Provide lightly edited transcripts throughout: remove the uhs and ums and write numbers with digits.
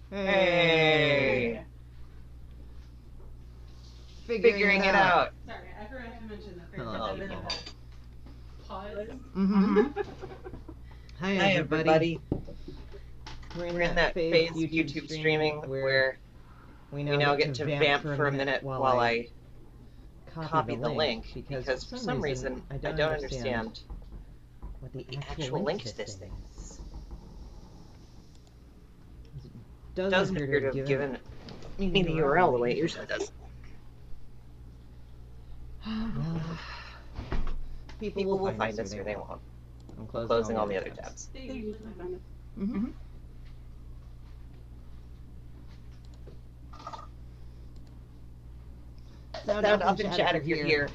Hey! Figuring it out. Sorry, I forgot to mention that there's Hello, a bit of people. a pause. Hi, Hi, everybody. We're in that phase YouTube streaming where we now get to vamp for a minute while I copy the link because for some reason I don't understand what the actual link to this thing is. It doesn't appear to have given me the URL the way it usually does. Well, people will find us or they won't. I'm closing all the other tabs. They usually find us. Mm-hmm. Sound up and chat if you're here.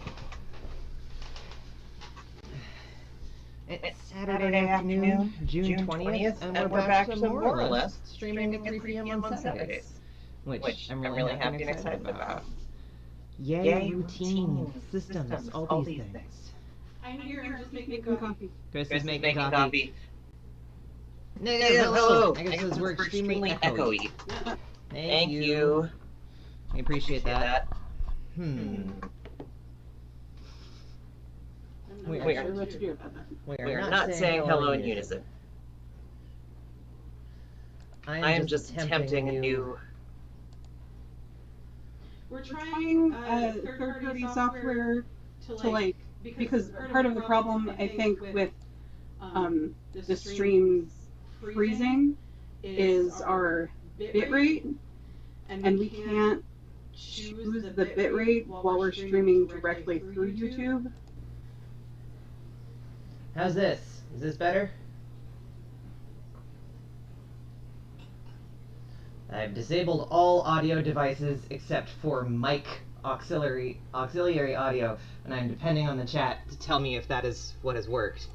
It's Saturday afternoon, June 20th, and we're back to more or less streaming at 3 p.m. on Saturdays, which I'm really happy and excited about. Yay, routines, systems, all these things. I'm here, I'm just making coffee. Chris is making coffee. No, hello. I guess we're extremely echoey. Thank you. I appreciate that. I'm not sure what to do about that. We are not saying hello in unison. I am just attempting a new... We're trying third-party software to because part of the problem I think with the streams freezing is our bitrate, and we can't choose the bitrate while we're streaming directly through YouTube. How's this? Is this better? I've disabled all audio devices except for mic auxiliary audio, and I'm depending on the chat to tell me if that is what has worked.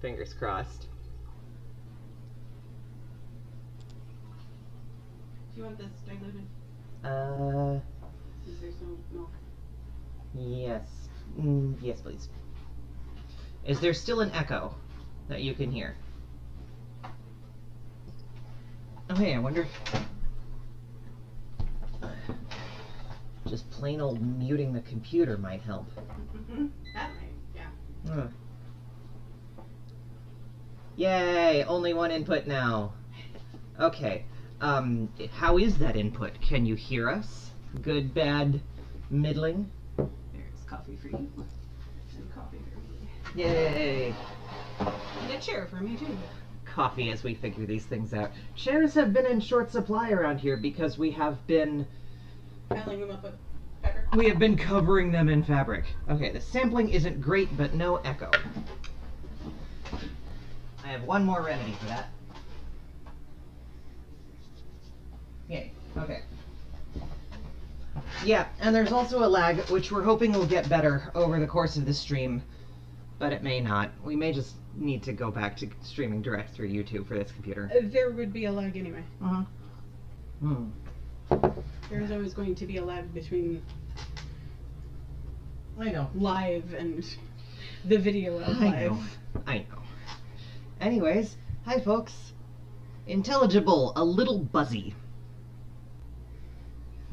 Fingers crossed. Do you want this diluted? Since there's no milk. Yes. Yes, please. Is there still an echo that you can hear? Oh, hey, I wonder if just plain old muting the computer might help. That might, yeah. Yay! Only one input now. Okay. How is that input? Can you hear us? Good, bad, middling? There's coffee for you. And coffee for me. Yay! And a chair for me, too. Coffee as we figure these things out. Chairs have been in short supply around here because we have been... Piling them up with fabric. We have been covering them in fabric. Okay, the sampling isn't great, but no echo. I have one more remedy for that. Yay. Okay. Yeah, and there's also a lag, which we're hoping will get better over the course of the stream, but it may not. We may just need to go back to streaming direct through YouTube for this computer. There would be a lag anyway. There's always going to be a lag between I know. live and the video of live. I know. Anyways, hi folks. Intelligible, a little buzzy.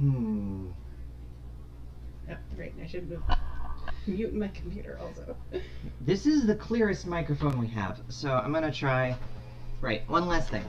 Oh, right, I should mute my computer also. This is the clearest microphone we have, so I'm gonna try... Right, one last thing.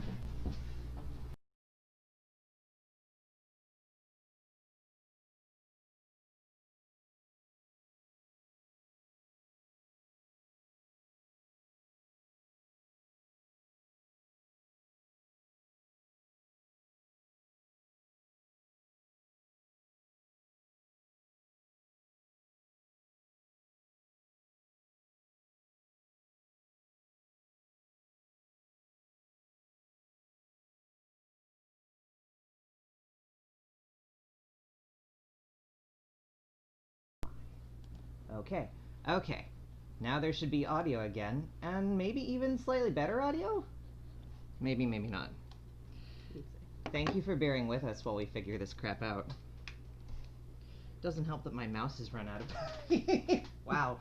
Okay. Now there should be audio again, and maybe even slightly better audio? Maybe not. Thank you for bearing with us while we figure this crap out. Doesn't help that my mouse has run out of... Wow.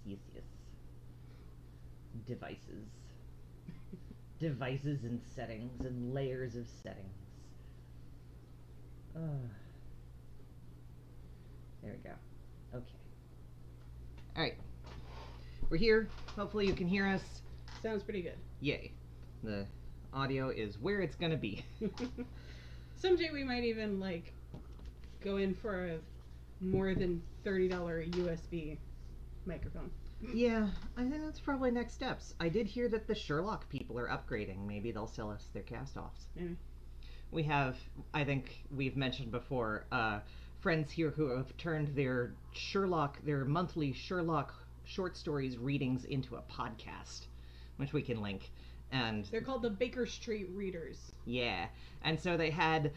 Yes. Devices. Devices and settings and layers of settings. There we go. Okay. Alright. We're here. Hopefully you can hear us. Sounds pretty good. Yay. The audio is where it's gonna be. Someday we might even, like, go in for a more than $30 USB microphone. Yeah, I think that's probably next steps. I did hear that the Sherlock people are upgrading. Maybe they'll sell us their cast-offs. Maybe. We have, I think we've mentioned before, friends here who have turned their monthly Sherlock short stories readings into a podcast, which we can link. And they're called the Baker Street Readers. Yeah, and so they had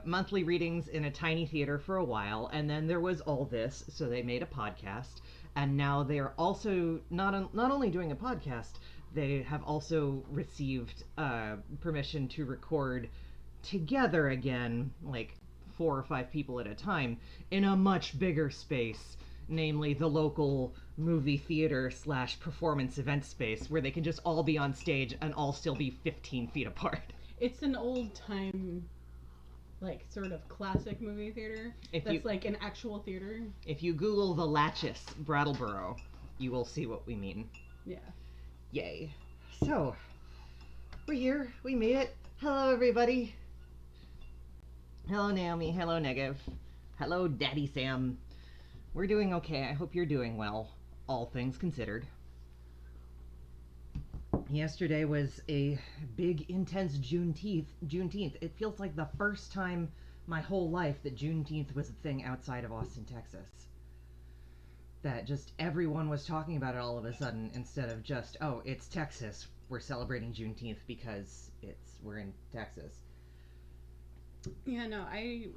monthly readings in a tiny theater for a while, and then there was all this, so they made a podcast, and now they're also not only doing a podcast, they have also received permission to record together again, like 4 or 5 people at a time, in a much bigger space, namely the local movie theater / performance event space, where they can just all be on stage and all still be 15 feet apart. It's an old time, like, sort of classic movie theater. Like an actual theater. If you Google the Latchis, Brattleboro, you will see what we mean. Yeah. Yay. So, we're here. We made it. Hello, everybody. Hello, Naomi. Hello, Negev. Hello, Daddy Sam. We're doing okay. I hope you're doing well, all things considered. Yesterday was a big, intense Juneteenth. It feels like the first time my whole life that Juneteenth was a thing outside of Austin, Texas. That just everyone was talking about it all of a sudden, instead of just, oh, it's Texas, we're celebrating Juneteenth because we're in Texas. Yeah, no, I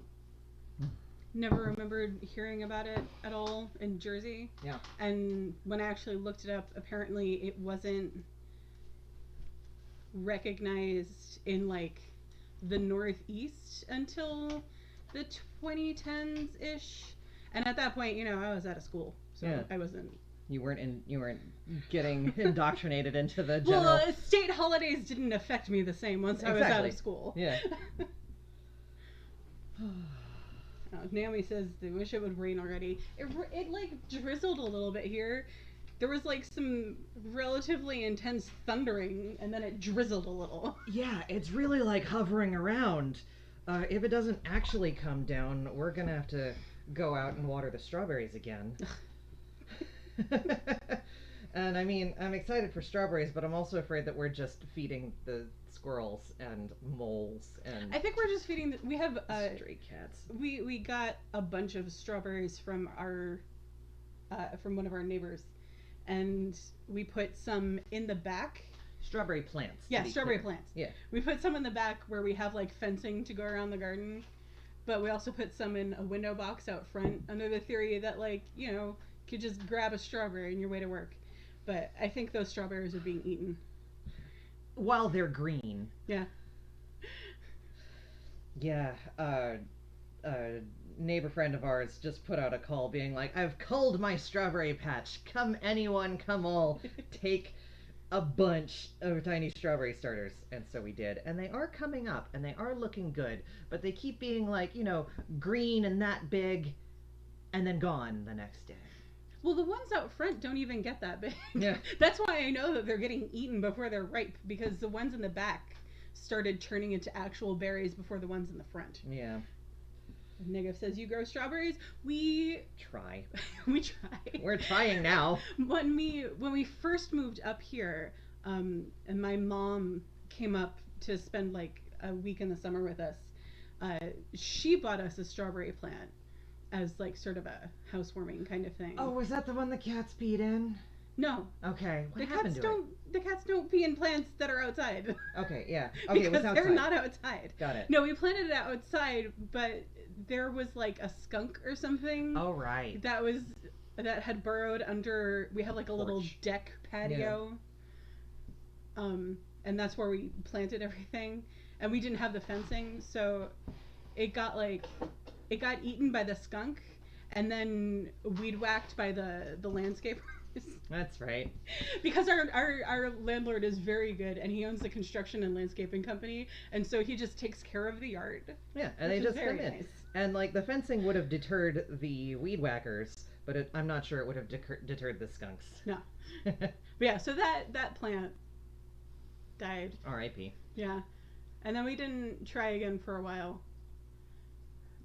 never remembered hearing about it at all in Jersey. Yeah. And when I actually looked it up, apparently it wasn't recognized in, like, the Northeast until the 2010s-ish. And at that point, I was out of school, so yeah. I wasn't... You weren't getting indoctrinated into the general... Well, state holidays didn't affect me the same once I was out of school. Yeah. Naomi says they wish it would rain already. It like drizzled a little bit here. There was like some relatively intense thundering, and then it drizzled a little. Yeah, it's really like hovering around. If it doesn't actually come down, we're gonna have to go out and water the strawberries again. And I mean, I'm excited for strawberries, but I'm also afraid that we're just feeding the squirrels and moles and... I think we're just feeding we have stray cats. We got a bunch of strawberries from our from one of our neighbors, and we put some in the back. Strawberry plants. Yeah, strawberry plants. Yeah. We put some in the back where we have like fencing to go around the garden, but we also put some in a window box out front under the theory that, like, you could just grab a strawberry on your way to work. But I think those strawberries are being eaten. While they're green. Yeah. Yeah, neighbor friend of ours just put out a call being like, I've culled my strawberry patch. Come anyone, come all. Take a bunch of tiny strawberry starters. And so we did. And they are coming up, and they are looking good. But they keep being like, green and that big, and then gone the next day. Well, the ones out front don't even get that big. Yeah. That's why I know that they're getting eaten before they're ripe, because the ones in the back started turning into actual berries before the ones in the front. Yeah. Negev says, you grow strawberries? We try. We try. We're trying now. When we first moved up here, and my mom came up to spend like a week in the summer with us, she bought us a strawberry plant as like sort of a housewarming kind of thing. Oh, was that the one the cats peed in? No. Okay. What happened to it? The cats don't pee in plants that are outside. Okay, yeah. Okay, it was outside. They're not outside. Got it. No, we planted it outside, but there was like a skunk or something. Oh, right. That had burrowed under. We have like a little deck patio. Yeah. And that's where we planted everything, and we didn't have the fencing, so it got eaten by the skunk, and then weed whacked by the landscaper. That's right. Because our landlord is very good, and he owns a construction and landscaping company, and so he just takes care of the yard. Yeah, and they just come in. Nice. And like the fencing would have deterred the weed whackers, but I'm not sure it would have deterred the skunks. No. But yeah, so that plant died. R.I.P. Yeah, and then we didn't try again for a while.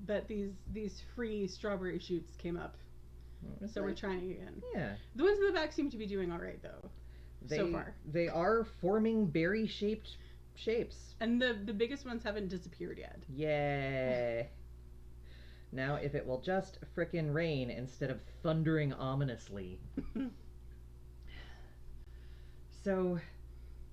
But these free strawberry shoots came up. So we're trying again. Yeah. The ones in the back seem to be doing all right, though, so far. They are forming berry-shaped shapes. And the biggest ones haven't disappeared yet. Yay. Now, if it will just frickin' rain instead of thundering ominously. So,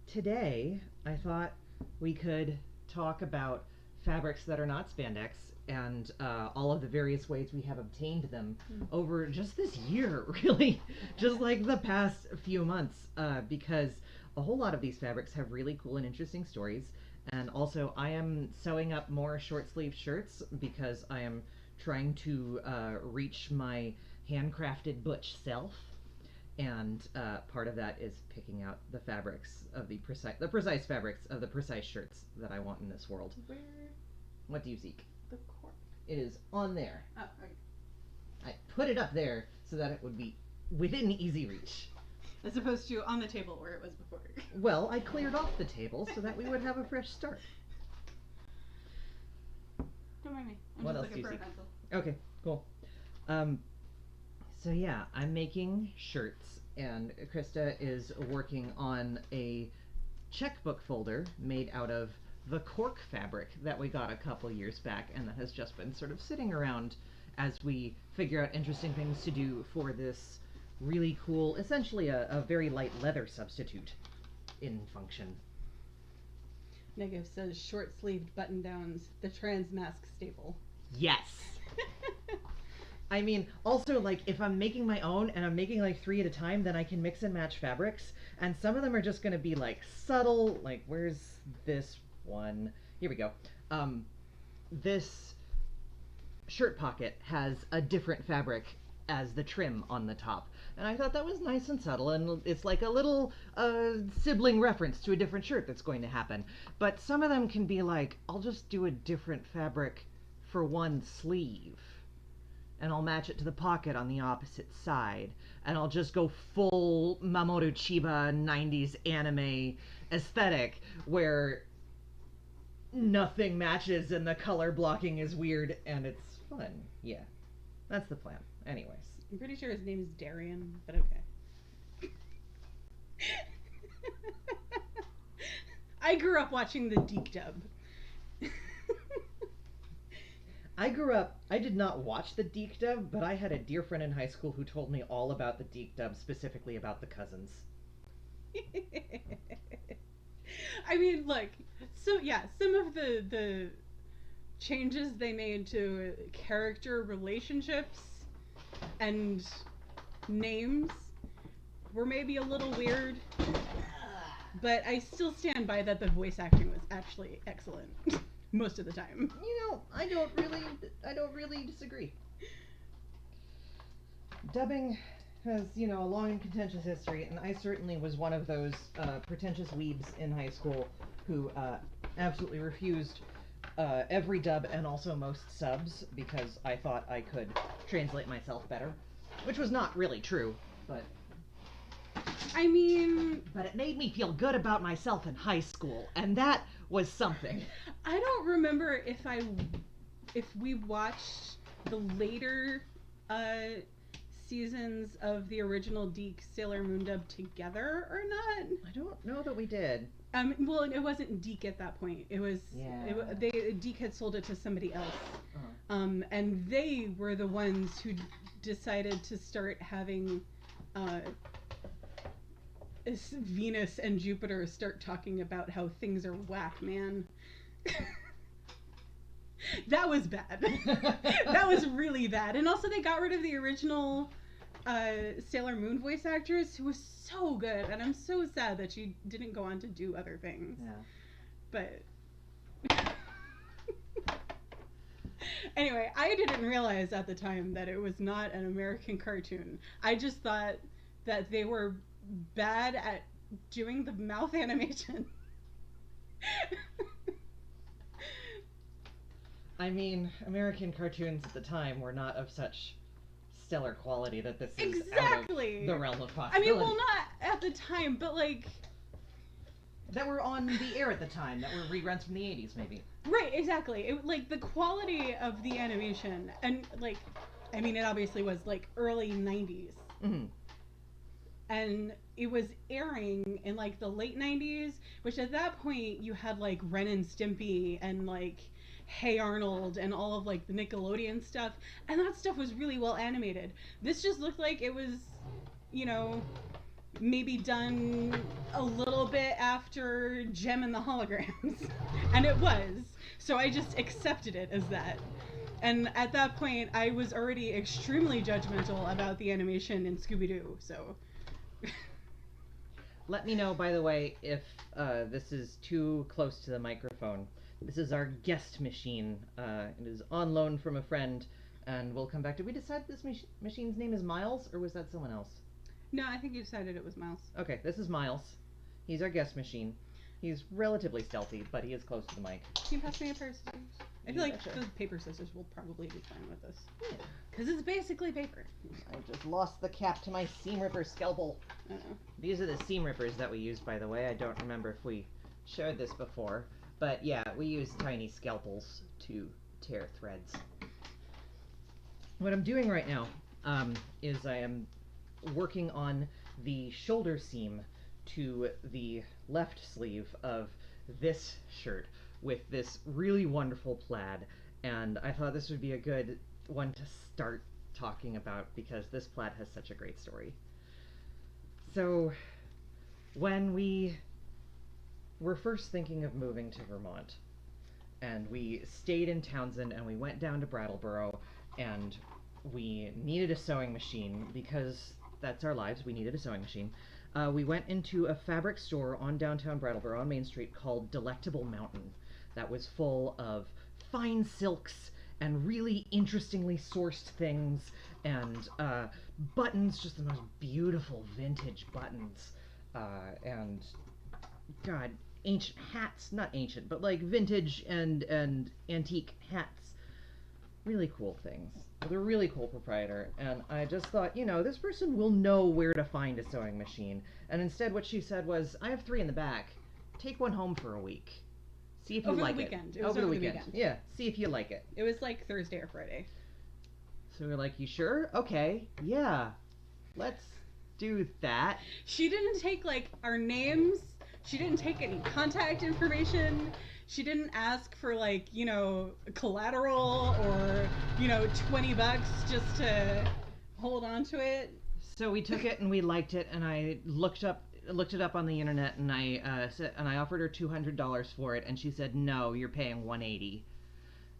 today, I thought we could talk about fabrics that are not spandex and all of the various ways we have obtained them over just this year, really. Just like the past few months, because a whole lot of these fabrics have really cool and interesting stories. And also, I am sewing up more short sleeve shirts because I am trying to reach my handcrafted butch self. And part of that is picking out the fabrics of the precise fabrics of the precise shirts that I want in this world. Where? What do you seek? The cork. It is on there. Oh, okay. I put it up there so that it would be within easy reach. As opposed to on the table where it was before. Well, I cleared off the table so that we would have a fresh start. Don't mind me. I'm What just else do looking you for a seek? pencil. Okay, cool. So yeah, I'm making shirts, and Krista is working on a checkbook folder made out of the cork fabric that we got a couple years back, and that has just been sort of sitting around as we figure out interesting things to do for this really cool, essentially a very light leather substitute in function. Negative says short-sleeved button-downs, the trans mask staple. Yes! I mean, also, like, if I'm making my own and I'm making like 3 at a time, then I can mix and match fabrics, and some of them are just going to be like subtle, like, where's this one? Here we go. This shirt pocket has a different fabric as the trim on the top, and I thought that was nice and subtle, and it's like a little sibling reference to a different shirt that's going to happen. But some of them can be like, I'll just do a different fabric for one sleeve, and I'll match it to the pocket on the opposite side, and I'll just go full Mamoru Chiba 90s anime aesthetic where nothing matches and the color blocking is weird and it's fun. Yeah, that's the plan. Anyways. I'm pretty sure his name is Darian, but okay. I grew up watching the Deke dub. I did not watch the Deke dub, but I had a dear friend in high school who told me all about the Deke dub, specifically about the cousins. I mean, look, so yeah, some of the changes they made to character relationships and names were maybe a little weird, but I still stand by that the voice acting was actually excellent most of the time. You know, I don't really disagree. Dubbing has, you know, a long and contentious history, and I certainly was one of those pretentious weebs in high school who absolutely refused every dub and also most subs because I thought I could translate myself better, which was not really true, but I mean, but it made me feel good about myself in high school, and that was something. I don't remember if we watched the later seasons of the original Deke Sailor Moon dub together or not. I don't know that we did. Well, it wasn't Deke at that point. It was Deke had sold it to somebody else, and they were the ones who decided to start having Venus and Jupiter start talking about how things are whack, man. That was bad. That was really bad. And also they got rid of the original Sailor Moon voice actress who was so good, and I'm so sad that she didn't go on to do other things. Yeah. But anyway, I didn't realize at the time that it was not an American cartoon. I just thought that they were bad at doing the mouth animation. I mean, American cartoons at the time were not of such stellar quality that this is exactly out of the realm of I possibility. mean, well, not at the time, but like that were on the air at the time, that were reruns from the 80s, maybe. Right, exactly. It, like, the quality of the animation, and, like, I mean, it obviously was, like, early 90s. Mm-hmm. And it was airing in, like, the late 90s, which at that point you had, like, Ren and Stimpy and, like, Hey Arnold and all of, like, the Nickelodeon stuff. And that stuff was really well animated. This just looked like it was, you know, maybe done a little bit after Gem and the Holograms. And it was. So I just accepted it as that. And at that point, I was already extremely judgmental about the animation in Scooby-Doo, so... Let me know, by the way, if this is too close to the microphone. This is our guest machine. It is on loan from a friend, and we'll come back to... Did we decide this machine's name is Miles, or was that someone else? No, I think you decided it was Miles. Okay, this is Miles. He's our guest machine. He's relatively stealthy, but he is close to the mic. Can you pass me a pair of scissors? I feel like sure. those paper scissors will probably be fine with this. Yeah. Because it's basically paper. I just lost the cap to my seam ripper scalpel. These are the seam rippers that we use, by the way. I don't remember if we shared this before. But yeah, we use tiny scalpels to tear threads. What I'm doing right now is I am working on the shoulder seam to the left sleeve of this shirt with this really wonderful plaid, and I thought this would be a good one to start talking about because this plaid has such a great story. So when we were first thinking of moving to Vermont, and we stayed in Townsend and we went down to Brattleboro, and we needed a sewing machine because that's our lives. We needed a sewing machine. We went into a fabric store on downtown Brattleboro on Main Street called Delectable Mountain that was full of fine silks and really interestingly sourced things and buttons, just the most beautiful vintage buttons, and God, ancient hats, not ancient, but like vintage and antique hats. Really cool things. With a really cool proprietor, and I just thought, you know, this person will know where to find a sewing machine. And instead what she said was, I have 3 in the back. Take one home for a week. See if you like it. It was over the weekend. Yeah, see if you like it. It was like Thursday or Friday. So we're like, you sure? Okay, yeah. Let's do that. She didn't take, like, our names. She didn't take any contact information. She didn't ask for, like, you know, collateral or, you know, $20 just to hold on to it. So we took it and we liked it, and I looked it up on the internet, and I offered her $200 for it, and she said, no, you're paying $180.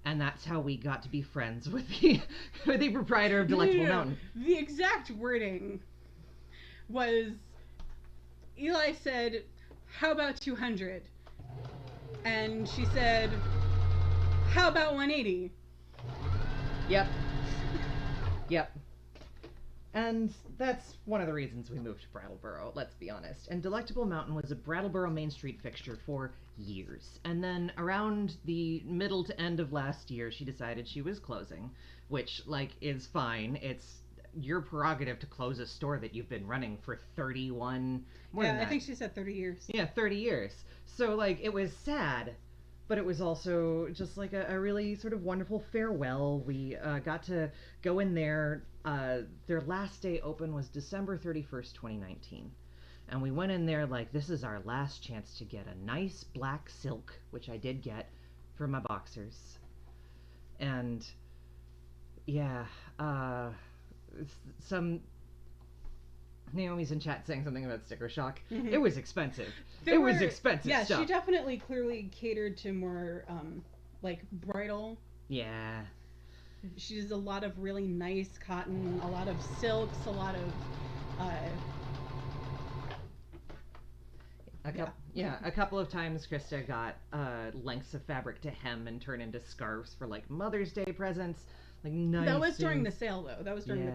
And that's how we got to be friends with the proprietor of Delectable Mountain. The exact wording was, Eli said, how about 200? And she said, how about 180? Yep. Yep. And that's one of the reasons we moved to Brattleboro, let's be honest. And Delectable Mountain was a Brattleboro Main Street fixture for years. And then around the middle to end of last year, she decided she was closing, which, like, is fine. It's your prerogative to close a store that you've been running for 31... more than that. I think she said 30 years. Yeah, 30 years. So, like, it was sad, but it was also just, like, a really sort of wonderful farewell. We got to go in there. Their last day open was December 31st, 2019. And we went in there like, this is our last chance to get a nice black silk, which I did get for my boxers. And, yeah, Naomi's in chat saying something about sticker shock. Mm-hmm. It was expensive. It was expensive stuff. Yeah, she definitely clearly catered to more, like, bridal. Yeah. She does a lot of really nice cotton, a lot of silks, a lot of, a couple of times Krista got lengths of fabric to hem and turn into scarves for, like, Mother's Day presents. Like, nice. That was during the sale, though. That was during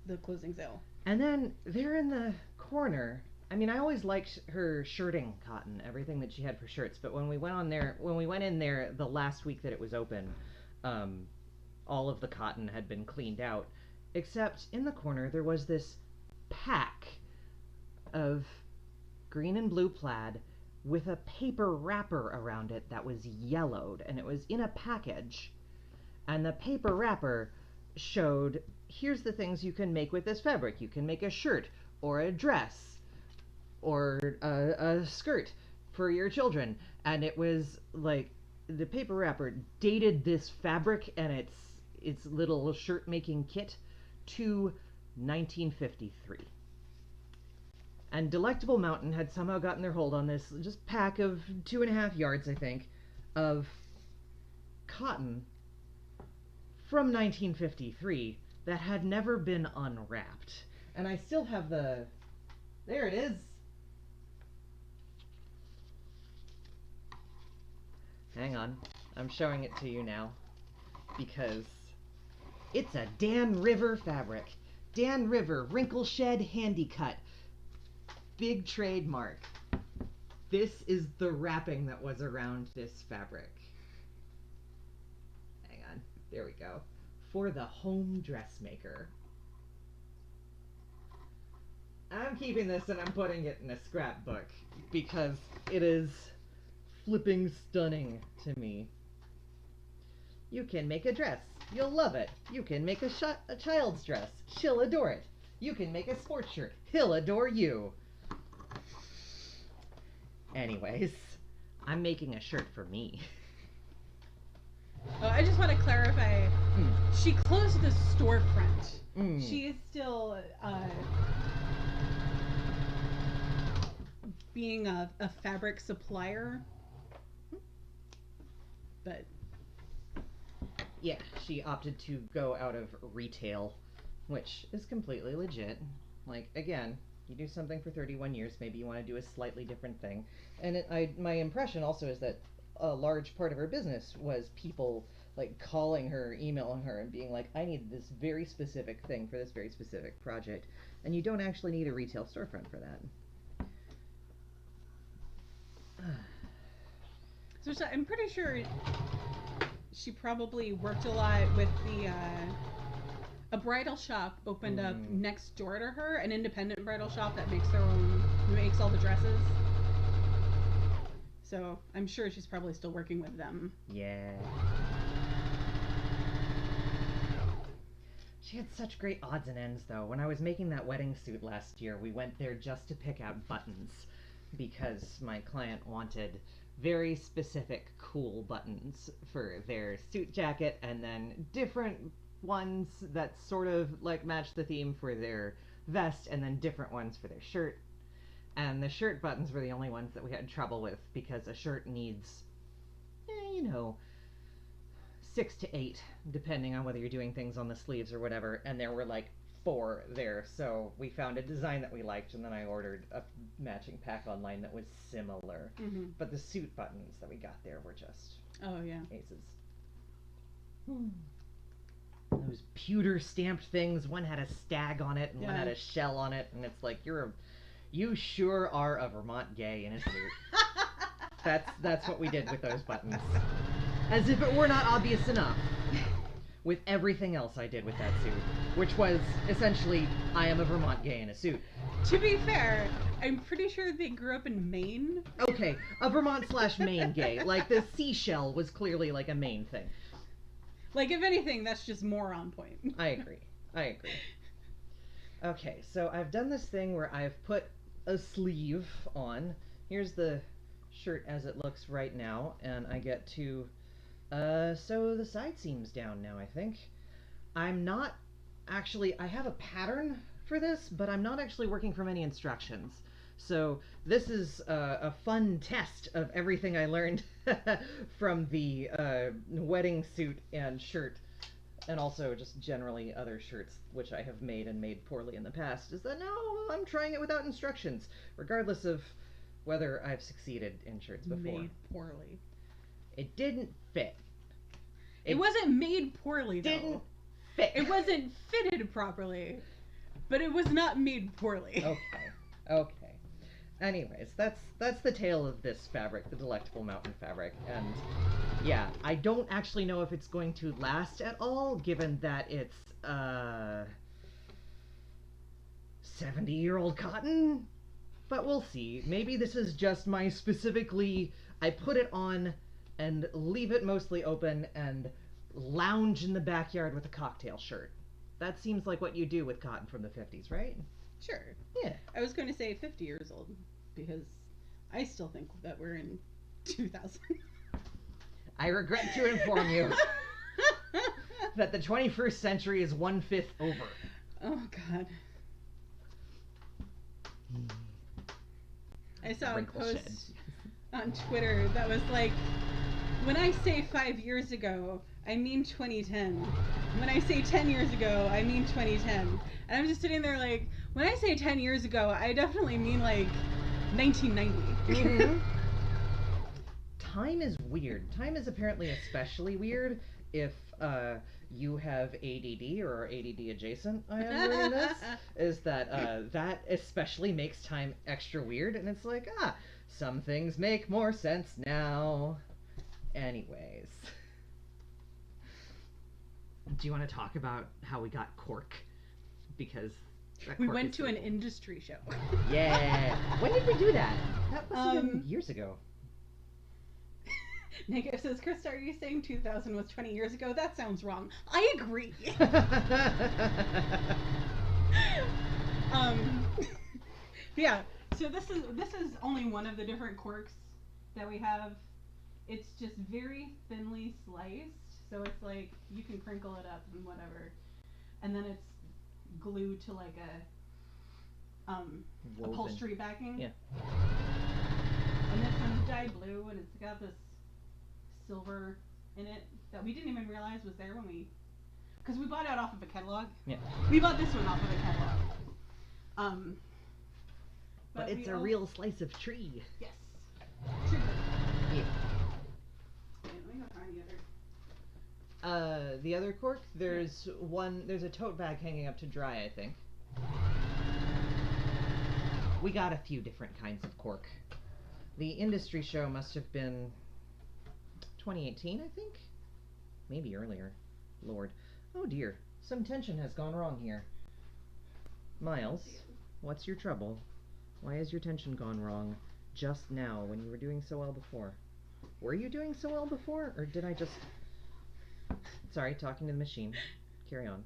the closing sale. And then there in the corner, I mean, I always liked her shirting cotton, everything that she had for shirts. But when we went in there the last week that it was open, all of the cotton had been cleaned out, except in the corner there was this pack of green and blue plaid with a paper wrapper around it that was yellowed, and it was in a package. And the paper wrapper showed, here's the things you can make with this fabric. You can make a shirt or a dress or a skirt for your children. And it was like the paper wrapper dated this fabric and its little shirt making kit to 1953. And Delectable Mountain had somehow gotten their hold on this just pack of 2.5 yards, I think, of cotton from 1953 that had never been unwrapped. And I still have there it is. Hang on, I'm showing it to you now because it's a Dan River fabric. Dan River Wrinkle Shed Handy Cut. Big trademark. This is the wrapping that was around this fabric. Hang on, there we go. For the home dressmaker. I'm keeping this and I'm putting it in a scrapbook because it is flipping stunning to me. You can make a dress. You'll love it. You can make a child's dress. She'll adore it. You can make a sports shirt. He'll adore you. Anyways, I'm making a shirt for me. Oh, I just want to clarify. She closed the storefront. She is still being a fabric supplier. But yeah, she opted to go out of retail, which is completely legit. Like, again, you do something for 31 years, maybe you want to do a slightly different thing. And my impression also is that a large part of her business was people like calling her, emailing her, and being like, I need this very specific thing for this very specific project. And you don't actually need a retail storefront for that. So I'm pretty sure she probably worked a lot with a bridal shop opened up next door to her, an independent bridal shop that makes all the dresses. So I'm sure she's probably still working with them. Yeah. She had such great odds and ends, though. When I was making that wedding suit last year, we went there just to pick out buttons because my client wanted very specific cool buttons for their suit jacket, and then different ones that sort of like matched the theme for their vest, and then different ones for their shirt. And the shirt buttons were the only ones that we had trouble with because a shirt needs, 6 to 8, depending on whether you're doing things on the sleeves or whatever, and there were like 4 there, so we found a design that we liked, and then I ordered a matching pack online that was similar. But the suit buttons that we got there were just aces. Those pewter stamped things, one had a stag on it and one had a shell on it, and it's like, you sure are a Vermont gay in a suit. That's what we did with those buttons. As if it were not obvious enough. With everything else I did with that suit, which was essentially, I am a Vermont gay in a suit. To be fair, I'm pretty sure they grew up in Maine. Okay, a Vermont/Maine gay. Like, the seashell was clearly like a Maine thing. Like, if anything, that's just more on point. I agree. Okay, so I've done this thing where I've put a sleeve on. Here's the shirt as it looks right now, and I get to sew the side seams down now, I think. I'm not actually, I have a pattern for this, but I'm not actually working from any instructions. So this is a fun test of everything I learned from the wedding suit and shirt, and also just generally other shirts which I have made and made poorly in the past, is that now I'm trying it without instructions, regardless of whether I've succeeded in shirts before. Made poorly. It didn't fit. It wasn't made poorly, though. Didn't fit. It wasn't fitted properly. but it was not made poorly. Okay. Anyways, that's the tale of this fabric, the Delectable Mountain fabric, and yeah, I don't actually know if it's going to last at all, given that it's 70-year-old cotton, but we'll see. Maybe this is just my specifically, I put it on and leave it mostly open and lounge in the backyard with a cocktail shirt. That seems like what you do with cotton from the 50s, right? Sure. Yeah. I was going to say 50 years old because I still think that we're in 2000. I regret to inform you that the 21st century is 1/5 over. Oh, God. I saw a post on Twitter that was like, when I say 5 years ago, I mean 2010. When I say 10 years ago, I mean 2010. And I'm just sitting there like, when I say 10 years ago, I definitely mean like 1990. Mm-hmm. Time is weird. Time is apparently especially weird if you have ADD or are ADD adjacent. I am learning this is that that especially makes time extra weird, and it's like some things make more sense now. Anyways, do you want to talk about how we got cork? Because we went to an industry show. Yeah. When did we do that? That must have been years ago. Negative says, Krista, are you saying 2000 was 20 years ago? That sounds wrong. I agree. Yeah. So this is only one of the different corks that we have. It's just very thinly sliced, so it's like you can crinkle it up and whatever, and then it's glued to like a upholstery backing. Yeah. And this one's dyed blue, and it's got this silver in it that we didn't even realize was there when because we bought it off of a catalog. Yeah. We bought this one off of a catalog. But it's a real slice of tree. Yes. Tree. Yeah. Let me go find the other. The other cork, there's a tote bag hanging up to dry, I think. We got a few different kinds of cork. The industry show must have been 2018, I think? Maybe earlier. Lord. Oh dear. Some tension has gone wrong here. Miles, what's your trouble? Why has your tension gone wrong just now when you were doing so well before? Were you doing so well before, or did I just... Sorry, talking to the machine. Carry on.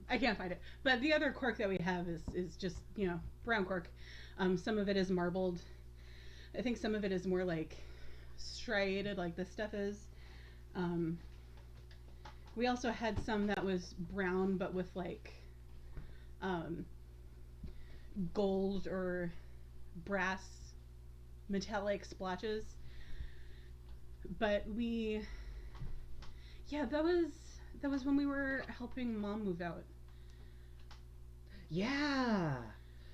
I can't find it. But the other cork that we have is just, brown cork. Some of it is marbled. I think some of it is more like striated like this stuff is. We also had some that was brown but with like gold or brass metallic splotches. But that was when we were helping Mom move out. Yeah,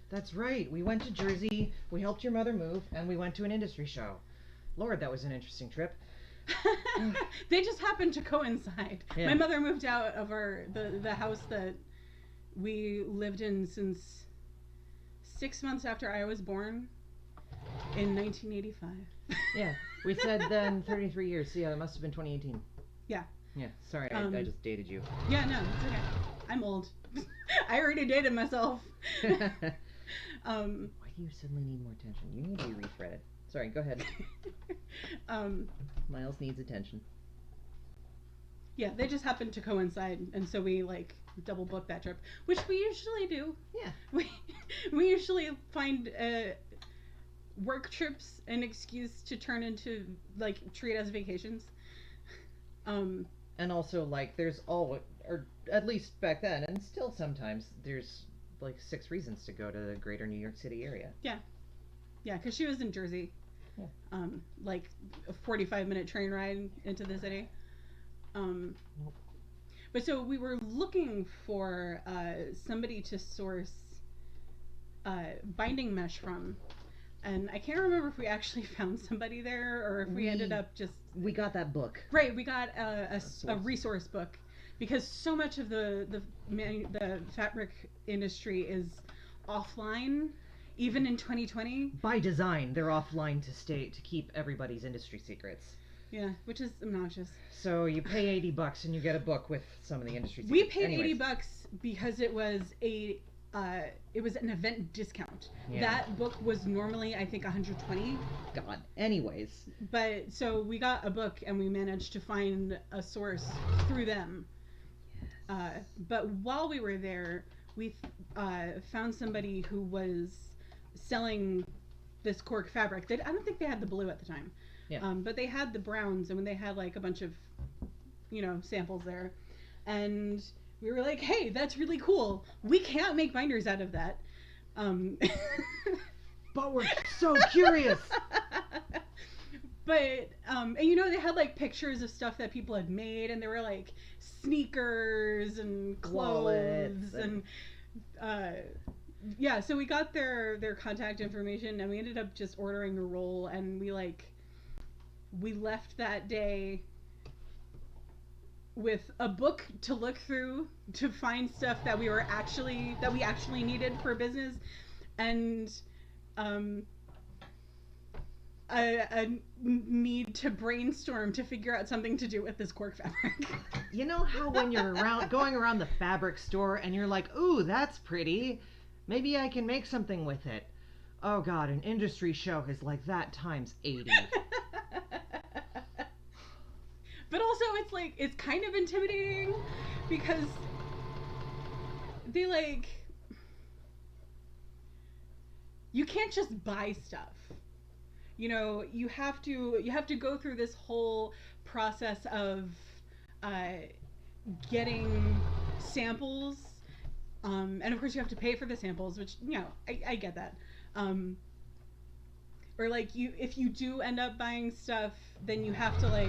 that's right. We went to Jersey, we helped your mother move, and we went to an industry show. Lord, that was an interesting trip. They just happened to coincide. Yeah. My mother moved out of the house that we lived in since 6 months after I was born in 1985. Yeah, we said then 33 years. So yeah, that must have been 2018. Yeah. Yeah, sorry, I just dated you. Yeah, no, it's okay. I'm old. I already dated myself. Why do you suddenly need more attention? You need to be rethreaded. Sorry, go ahead. Miles needs attention. Yeah, they just happened to coincide, and so we double booked that trip, which we usually do. Yeah. We usually find work trips an excuse to turn into treat as vacations. And also there's always, or at least back then, and still sometimes there's 6 reasons to go to the greater New York City area. Yeah. Yeah, because she was in Jersey. Yeah. A 45-minute train ride into the city. But so we were looking for somebody to source binding mesh from. And I can't remember if we actually found somebody there or if we ended up just... We got that book. Right, we got a resource book because so much of the fabric industry is offline, even in 2020. By design, they're offline to keep everybody's industry secrets. Yeah, which is obnoxious. So you pay $80 and you get a book with some of the industry secrets. We paid Anyways. $80 because it was an event discount. Yeah. That book was normally, I think, $120. God. Anyways. But so we got a book and we managed to find a source through them. Yes. But while we were there, we found somebody who was selling this cork fabric. I don't think they had the blue at the time. Yeah. But they had the browns, and when they had like a bunch of, samples there, and we were like, hey, that's really cool. We can't make binders out of that. But we're so curious. But, and they had like pictures of stuff that people had made, and there were like sneakers and clothes and yeah, so we got their contact information, and we ended up just ordering a roll, and we left that day with a book to look through to find stuff that we actually needed for business, and a need to brainstorm to figure out something to do with this cork fabric. You know how when you're going around the fabric store and you're like, ooh, that's pretty, maybe I can make something with it. Oh God, an industry show is like that times 80. But also it's kind of intimidating because they you can't just buy stuff. You have to go through this whole process of getting samples, and of course you have to pay for the samples, which I get that. Or if you do end up buying stuff, then you have to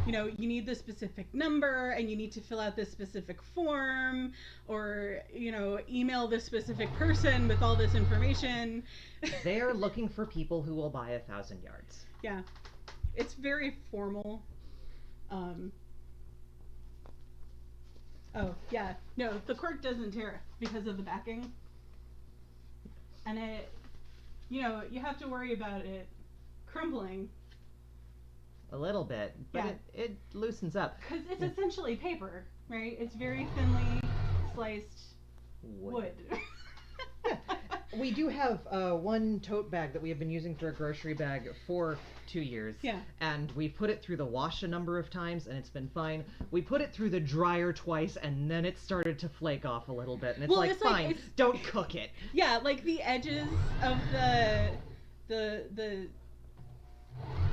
you need the specific number, and you need to fill out this specific form, or email this specific person with all this information. They're looking for people who will buy 1,000 yards. Yeah, it's very formal. Oh yeah, no, the cork doesn't tear because of the backing, and you have to worry about it crumbling. A little bit, but yeah. it loosens up. Because it's essentially paper, right? It's very thinly sliced wood. We do have one tote bag that we have been using for a grocery bag for 2 years. Yeah. And we've put it through the wash a number of times, and it's been fine. We put it through the dryer twice, and then it started to flake off a little bit. And it's fine, don't cook it. Yeah, the edges of the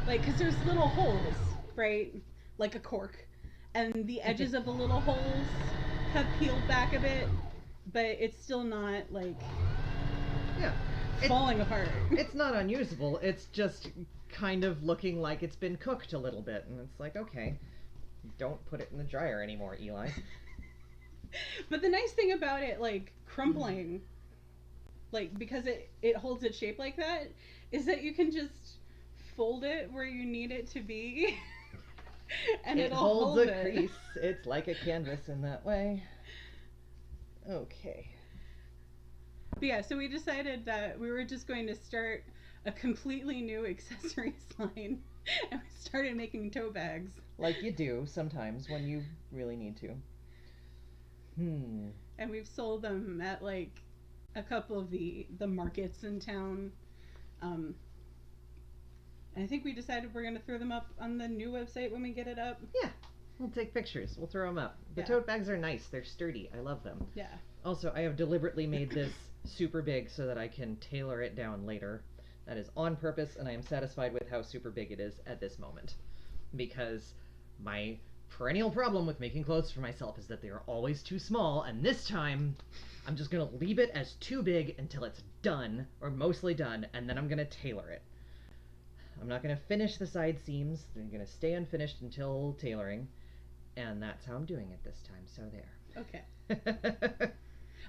because there's little holes, right? Like a cork. And the edges of the little holes have peeled back a bit, but it's still not falling apart. It's not unusable. It's just kind of looking like it's been cooked a little bit. And it's like, okay, don't put it in the dryer anymore, Eli. But the nice thing about it, crumpling, because it holds its shape like that, is that you can just fold it where you need it to be, and it it'll holds hold a crease. It's like a canvas in that way. Okay. But yeah, so we decided that we were just going to start a completely new accessories line, and we started making tote bags. Like you do sometimes when you really need to. And we've sold them at a couple of the markets in town. And I think we decided we're going to throw them up on the new website when we get it up. Yeah, we'll take pictures. We'll throw them up. The Yeah. tote bags are nice. They're sturdy. I love them. Yeah. Also, I have deliberately made this super big so that I can tailor it down later. That is on purpose, and I am satisfied with how super big it is at this moment. Because my perennial problem with making clothes for myself is that they are always too small, and this time I'm just going to leave it as too big until it's done, or mostly done, and then I'm going to tailor it. I'm not going to finish the side seams. They're going to stay unfinished until tailoring, and that's how I'm doing it this time, so there. Okay.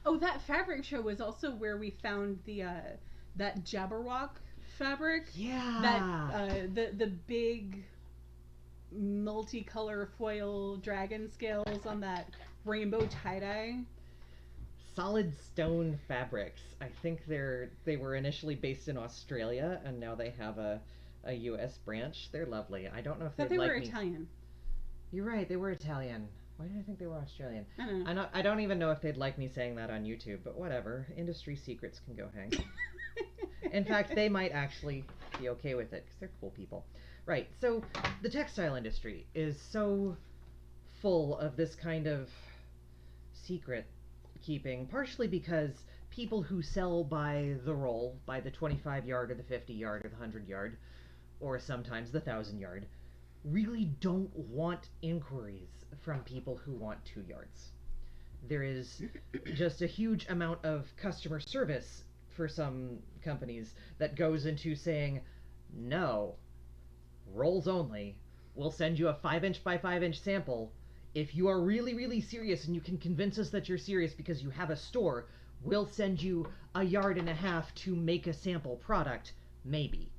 Oh, that fabric show was also where we found the that Jabberwock fabric. Yeah. That the big multicolor foil dragon scales on that rainbow tie-dye. Solid Stone Fabrics. I think they were initially based in Australia, and now they have a U.S. branch. They're lovely. I don't know if But they'd they like were me. Italian. You're right. They were Italian. Why did I think they were Australian? I don't know. I don't even know if they'd like me saying that on YouTube, but whatever. Industry secrets can go hang. In fact, they might actually be okay with it because they're cool people. Right. So the textile industry is so full of this kind of secret keeping, partially because people who sell by the roll, by the 25 yard or the 50 yard or the 100 yard, or sometimes the 1,000 yard, really don't want inquiries from people who want 2 yards. There is just a huge amount of customer service for some companies that goes into saying, no, rolls only. We'll send you a 5-inch by 5-inch sample. If you are really, really serious and you can convince us that you're serious because you have a store, we'll send you 1.5 yards to make a sample product, maybe.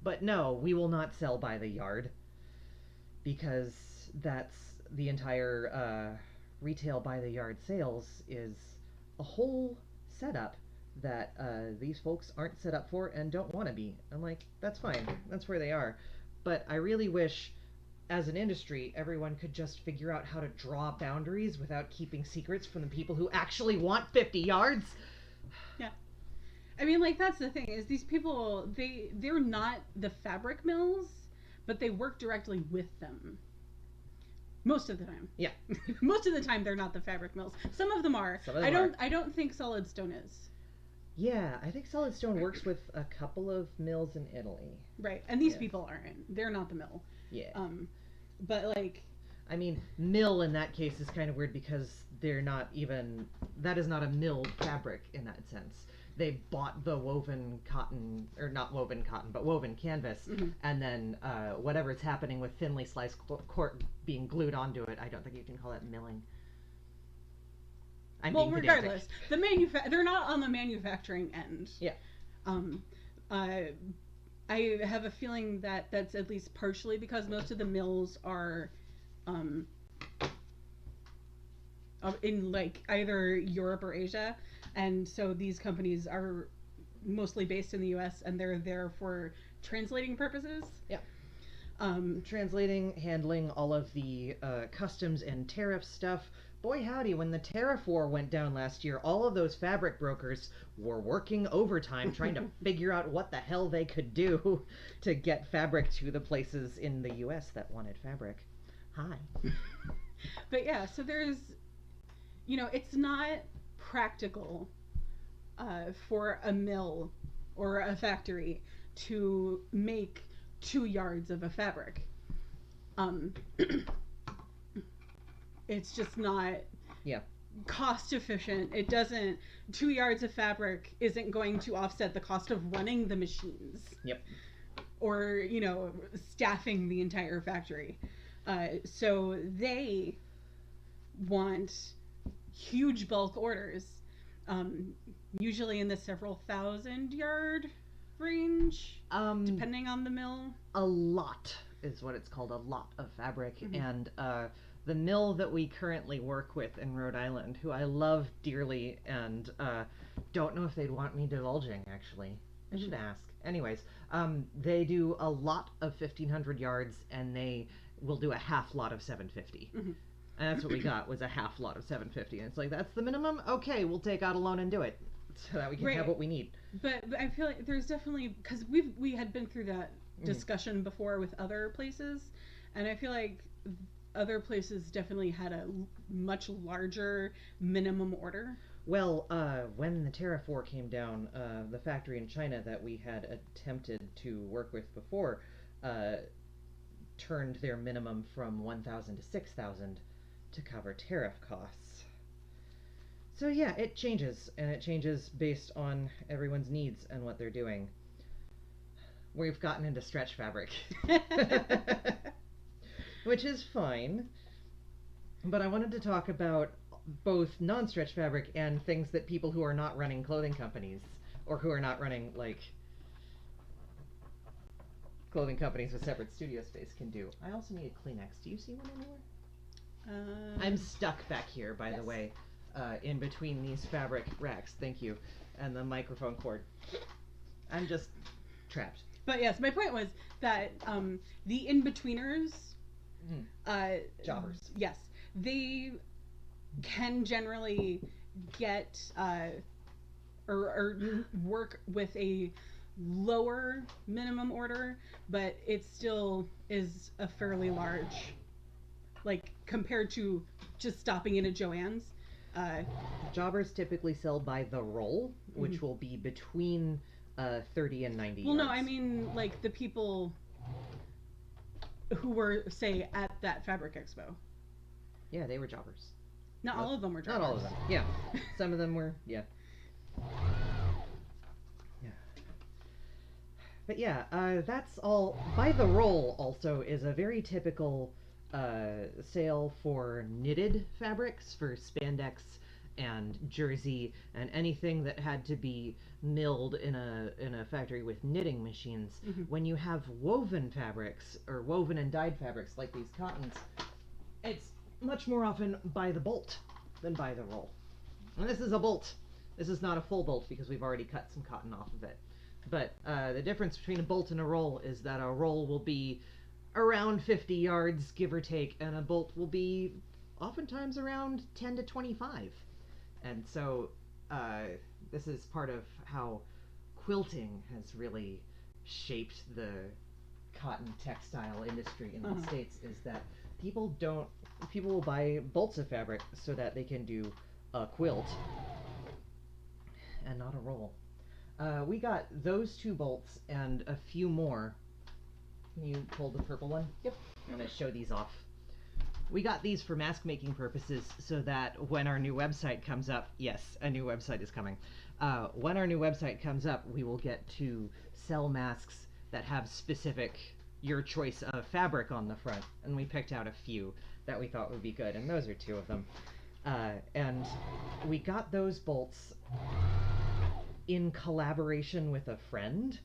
But no, we will not sell by the yard, because that's the entire retail by the yard sales is a whole setup that these folks aren't set up for and don't want to be. I'm like, that's fine. That's where they are. But I really wish, as an industry, everyone could just figure out how to draw boundaries without keeping secrets from the people who actually want 50 yards. Yeah. I mean, like, that's the thing, is these people, they're not the fabric mills, but they work directly with them. Most of the time. Yeah. Most of the time they're not the fabric mills. Some of them are. Some of them are. I don't think Solid Stone is. Yeah, I think Solid Stone works with a couple of mills in Italy. Right. And these people aren't. They're not the mill. Yeah. But like, I mean, mill in that case is kind of weird because they're not even, that is not a milled fabric in that sense. They bought the woven cotton, or not woven cotton, but woven canvas, and then whatever's happening with thinly sliced cork being glued onto it, I don't think you can call that milling. well, regardless, they're not on the manufacturing end. Yeah. I have a feeling that that's at least partially because most of the mills are in like either Europe or Asia, and so these companies are mostly based in the US and they're there for translating purposes. Yeah. Translating, handling all of the customs and tariff stuff. Boy howdy, when the tariff war went down last year, all of those fabric brokers were working overtime trying to figure out what the hell they could do to get fabric to the places in the US that wanted fabric. Hi. But yeah, so there's, it's not practical for a mill or a factory to make 2 yards of a fabric. It's just not cost efficient. It doesn't, 2 yards of fabric isn't going to offset the cost of running the machines. Yep. Or, staffing the entire factory. So they want huge bulk orders, usually in the several 1,000-yard range, depending on the mill. A lot is what it's called, a lot of fabric. And the mill that we currently work with in Rhode Island, who I love dearly and don't know if they'd want me divulging, actually. I should ask. Anyways, they do a lot of 1,500 yards, and they will do a half lot of 750. And that's what we got, was a half lot of 750. And it's like, that's the minimum? Okay, we'll take out a loan and do it so that we can have what we need. But I feel like there's definitely, because we had been through that discussion before with other places, and I feel like other places definitely had a much larger minimum order. Well, when the tariff war came down, the factory in China that we had attempted to work with before turned their minimum from 1,000 to 6,000 to cover tariff costs. So yeah, it changes, and it changes based on everyone's needs and what they're doing. We've gotten into stretch fabric. Which is fine. But I wanted to talk about both non-stretch fabric and things that people who are not running clothing companies, or who are not running, like, clothing companies with separate studio space can do. I also need a Kleenex. Do you see one anywhere? I'm stuck back here, by the way, in between these fabric racks. Thank you. And the microphone cord. I'm just trapped. But yes, my point was that the in-betweeners, jobbers. Yes, they can generally get or work with a lower minimum order, but it still is a fairly large, like compared to just stopping in at Joann's. Jobbers typically sell by the roll, which will be between 30 and 90 Well, yards. no, I mean like the people who were, say, at that Fabric Expo. Yeah, they were jobbers. Not all of them were jobbers. Not all of them. Yeah, some of them were. Yeah. But yeah, that's all. By the roll also is a very typical sale for knitted fabrics, for spandex and jersey and anything that had to be milled in a factory with knitting machines. When you have woven fabrics or woven and dyed fabrics like these cottons, it's much more often by the bolt than by the roll. And this is a bolt. This is not a full bolt because we've already cut some cotton off of it. But the difference between a bolt and a roll is that a roll will be around 50 yards, give or take, and a bolt will be oftentimes around 10 to 25. And so this is part of how quilting has really shaped the cotton textile industry in the States, is that people will buy bolts of fabric so that they can do a quilt and not a roll. We got those 2 bolts and a few more. Can you hold the purple one? Yep. I'm going to show these off. We got these for mask making purposes so that when our new website comes up, yes, a new website is coming. When our new website comes up, we will get to sell masks that have specific, your choice of fabric on the front. And we picked out a few that we thought would be good, and those are 2 of them. And we got those bolts in collaboration with a friend,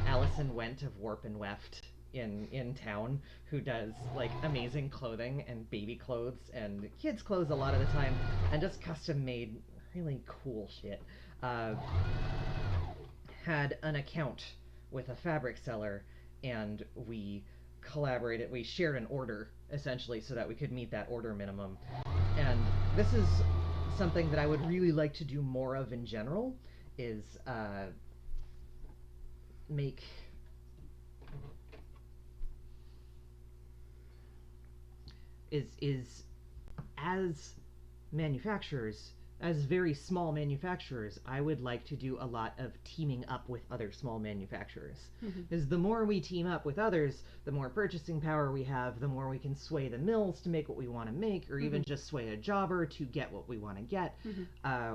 Allison Went of Warp and Weft in town, who does like amazing clothing and baby clothes and kids clothes a lot of the time, and just custom made really cool shit. Had an account with a fabric seller, and we collaborated. We shared an order essentially so that we could meet that order minimum. And this is something that I would really like to do more of in general, is make is as manufacturers, as very small manufacturers, I would like to do a lot of teaming up with other small manufacturers. Because the more we team up with others, the more purchasing power we have, the more we can sway the mills to make what we want to make, or even just sway a jobber to get what we want to get.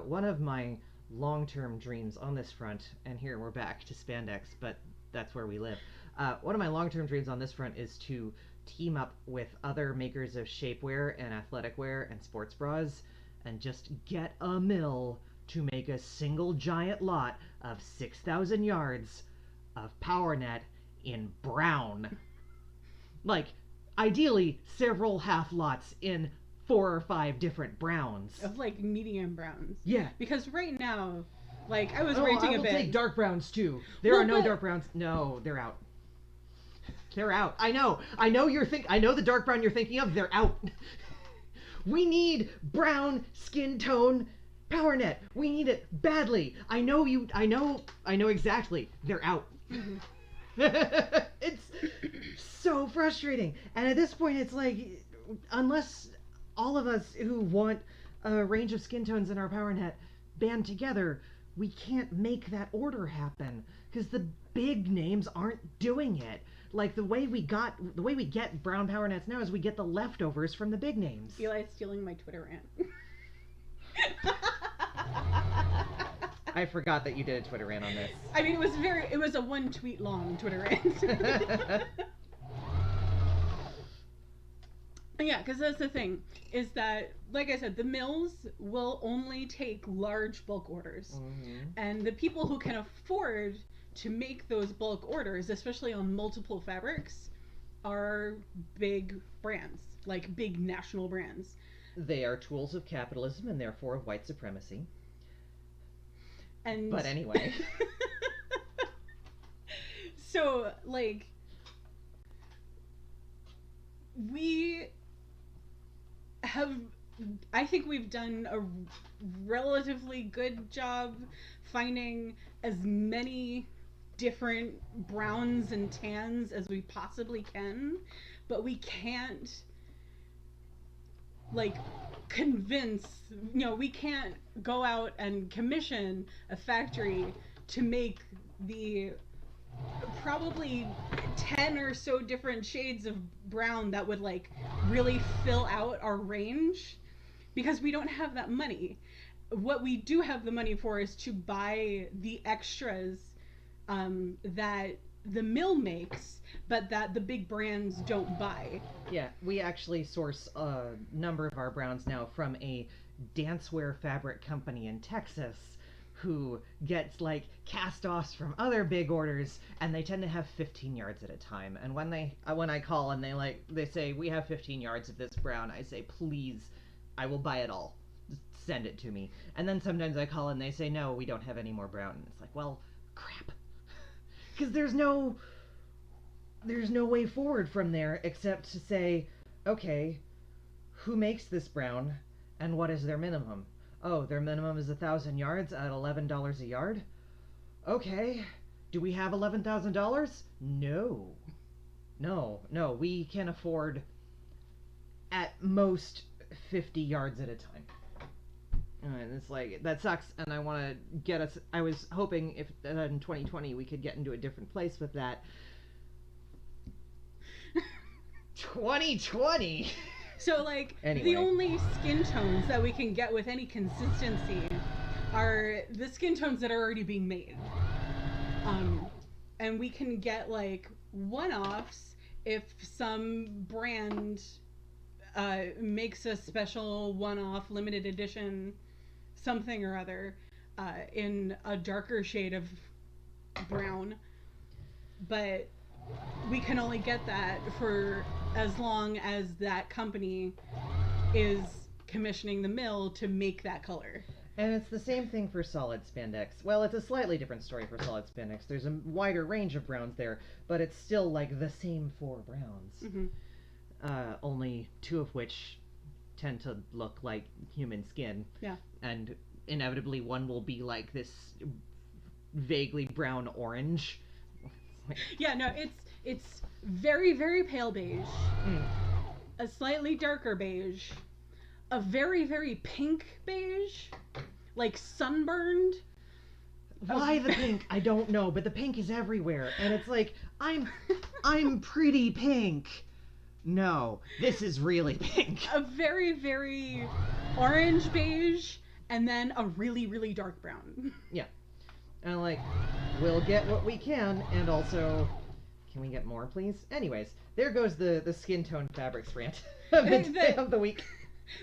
One of my long-term dreams on this front, and here we're back to spandex, but that's where we live. One of my long-term dreams on this front is to team up with other makers of shapewear and athletic wear and sports bras, and just get a mill to make a single giant lot of 6,000 yards of power net in brown. Like, ideally, several half lots in 4 or 5 different browns. Of like medium browns. Yeah. Because right now, like I was renting I a will bit. take dark browns too. There are no dark browns. No, they're out. They're out. I know. I know the dark brown you're thinking of. They're out. We need brown skin tone power net. We need it badly. I know exactly. They're out. It's so frustrating. And at this point, it's like, unless all of us who want a range of skin tones in our power net band together, we can't make that order happen because the big names aren't doing it. Like the way we get brown power nets now is we get the leftovers from the big names. Eli's stealing my Twitter rant. I forgot that you did a Twitter rant on this. I mean, it was a 1 tweet long Twitter rant. Yeah, because that's the thing, is that, like I said, the mills will only take large bulk orders. And the people who can afford to make those bulk orders, especially on multiple fabrics, are big brands, like big national brands. They are tools of capitalism and therefore of white supremacy. But anyway. So, like, I think we've done a relatively good job finding as many different browns and tans as we possibly can, but we can't, like, we can't go out and commission a factory to make the probably 10 or so different shades of brown that would, like, really fill out our range, because we don't have that money. What we do have the money for is to buy the extras that the mill makes, but that the big brands don't buy. Yeah, we actually source a number of our browns now from a dancewear fabric company in Texas who gets, like, cast-offs from other big orders, and they tend to have 15 yards at a time. And when I call and they say, we have 15 yards of this brown, I say, please, I will buy it all. Just send it to me. And then sometimes I call and they say, no, we don't have any more brown. And it's like, well, crap. Because there's no way forward from there except to say, okay, who makes this brown and what is their minimum? Oh, their minimum is 1,000 yards at $11 a yard? Okay. Do we have $11,000? No, we can afford at most 50 yards at a time. And it's like, that sucks, and I want to get us, I was hoping if in 2020 we could get into a different place with that. 2020! So, like, anyway. The only skin tones that we can get with any consistency are the skin tones that are already being made. And we can get, like, one-offs if some brand makes a special one-off limited edition something or other in a darker shade of brown. But we can only get that for as long as that company is commissioning the mill to make that color. And it's the same thing for solid spandex. Well, it's a slightly different story for solid spandex. There's a wider range of browns there, but it's still like the same 4 browns. Mm-hmm. Only 2 of which tend to look like human skin. Yeah. And inevitably one will be like this vaguely brown orange. Yeah, no, it's very, very pale beige, a slightly darker beige, a very, very pink beige, like sunburned. Why the pink? I don't know, but the pink is everywhere, and it's like, I'm pretty pink. No, this is really pink. A very, very orange beige, and then a really, really dark brown. Yeah. And like, we'll get what we can, and also, can we get more, please? Anyways, there goes the skin tone fabrics rant of the week.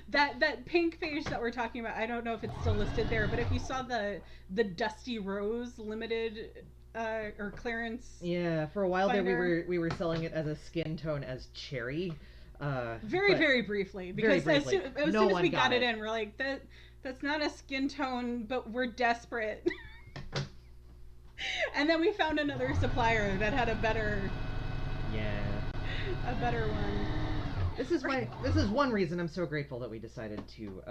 That pink beige that we're talking about, I don't know if it's still listed there, but if you saw the Dusty Rose limited or clearance, yeah, for a while there we were selling it as a skin tone as cherry. Very briefly, because as soon as we got it in, we're like, that's not a skin tone, but we're desperate. And then we found another supplier that had a better one. This is one reason I'm so grateful that we decided to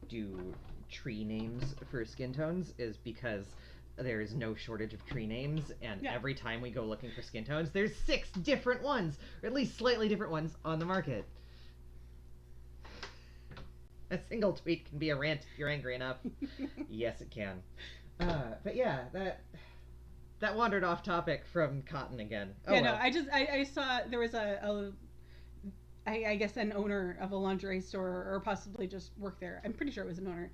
do tree names for skin tones, is because there's no shortage of tree names, and every time we go looking for skin tones, there's 6 different ones, or at least slightly different ones, on the market. A single tweet can be a rant if you're angry enough. Yes, it can. But yeah, that wandered off topic from cotton again. Oh, yeah, well. No, I saw there was I guess an owner of a lingerie store, or possibly just worked there. I'm pretty sure it was an owner,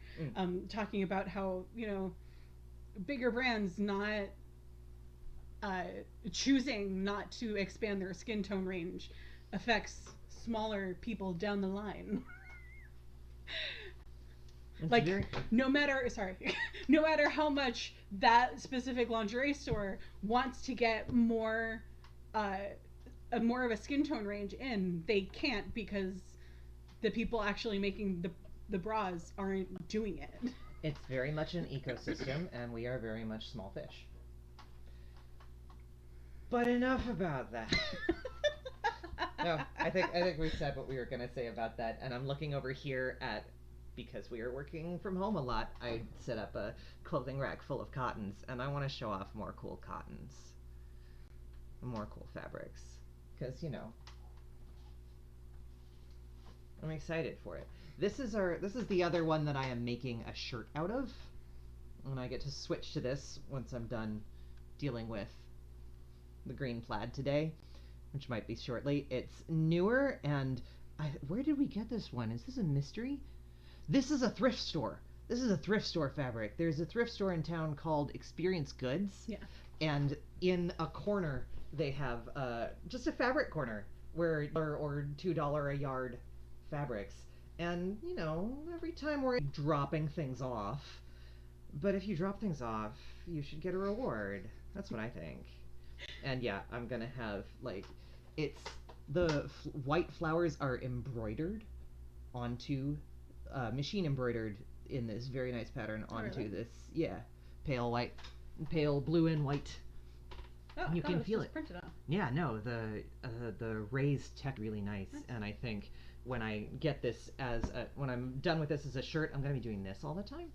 talking about how, bigger brands not choosing not to expand their skin tone range affects smaller people down the line. It's Like, very... no matter how much that specific lingerie store wants to get more more of a skin tone range in, they can't, because the people actually making the bras aren't doing it. It's very much an ecosystem, and we are very much small fish. But enough about that. No, I think we said what we were going to say about that, and I'm looking over here at, because we are working from home a lot, I set up a clothing rack full of cottons, and I want to show off more cool cottons. More cool fabrics. Because, you know, I'm excited for it. This is the other one that I am making a shirt out of. And I get to switch to this once I'm done dealing with the green plaid today, which might be shortly. It's newer, and where did we get this one? Is this a mystery? This is a thrift store. This is a thrift store fabric. There's a thrift store in town called Experience Goods. Yeah. And in a corner, they have just a fabric corner where or $2 a yard fabrics. And, you know, every time we're dropping things off, but if you drop things off, you should get a reward. That's what I think. And yeah, I'm gonna have, like, it's, the white flowers are embroidered onto, machine embroidered in this very nice pattern onto this, yeah, pale blue and white. Oh, you can feel it. Printed on. Yeah, no, the raised tech really nice, and I think when I get this when I'm done with this as a shirt, I'm gonna be doing this all the time,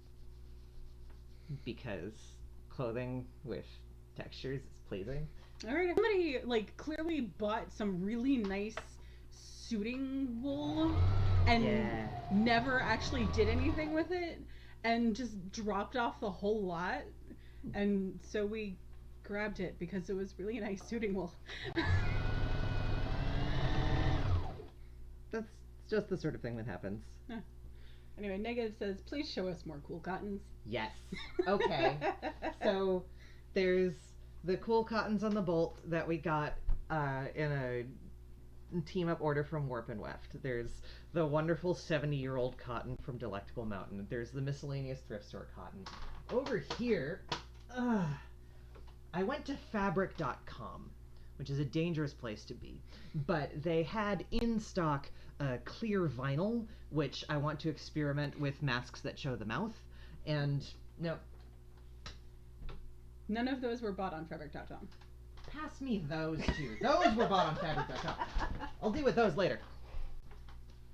because clothing with textures is pleasing. All right, somebody like clearly bought some really nice suiting wool and never actually did anything with it, and just dropped off the whole lot, and so we grabbed it because it was really nice suiting wool. That's just the sort of thing that happens. Huh. Anyway, Negative says, please show us more cool cottons. Yes. Okay. So there's the cool cottons on the bolt that we got in a team up order from Warp and Weft. There's the wonderful 70-year-old cotton from Delectable Mountain. There's the miscellaneous thrift store cotton. Over here, I went to fabric.com, which is a dangerous place to be, but they had in stock clear vinyl, which I want to experiment with masks that show the mouth, and no. None of those were bought on fabric.com. Pass me those two. Those were bought on fabric.com. I'll deal with those later.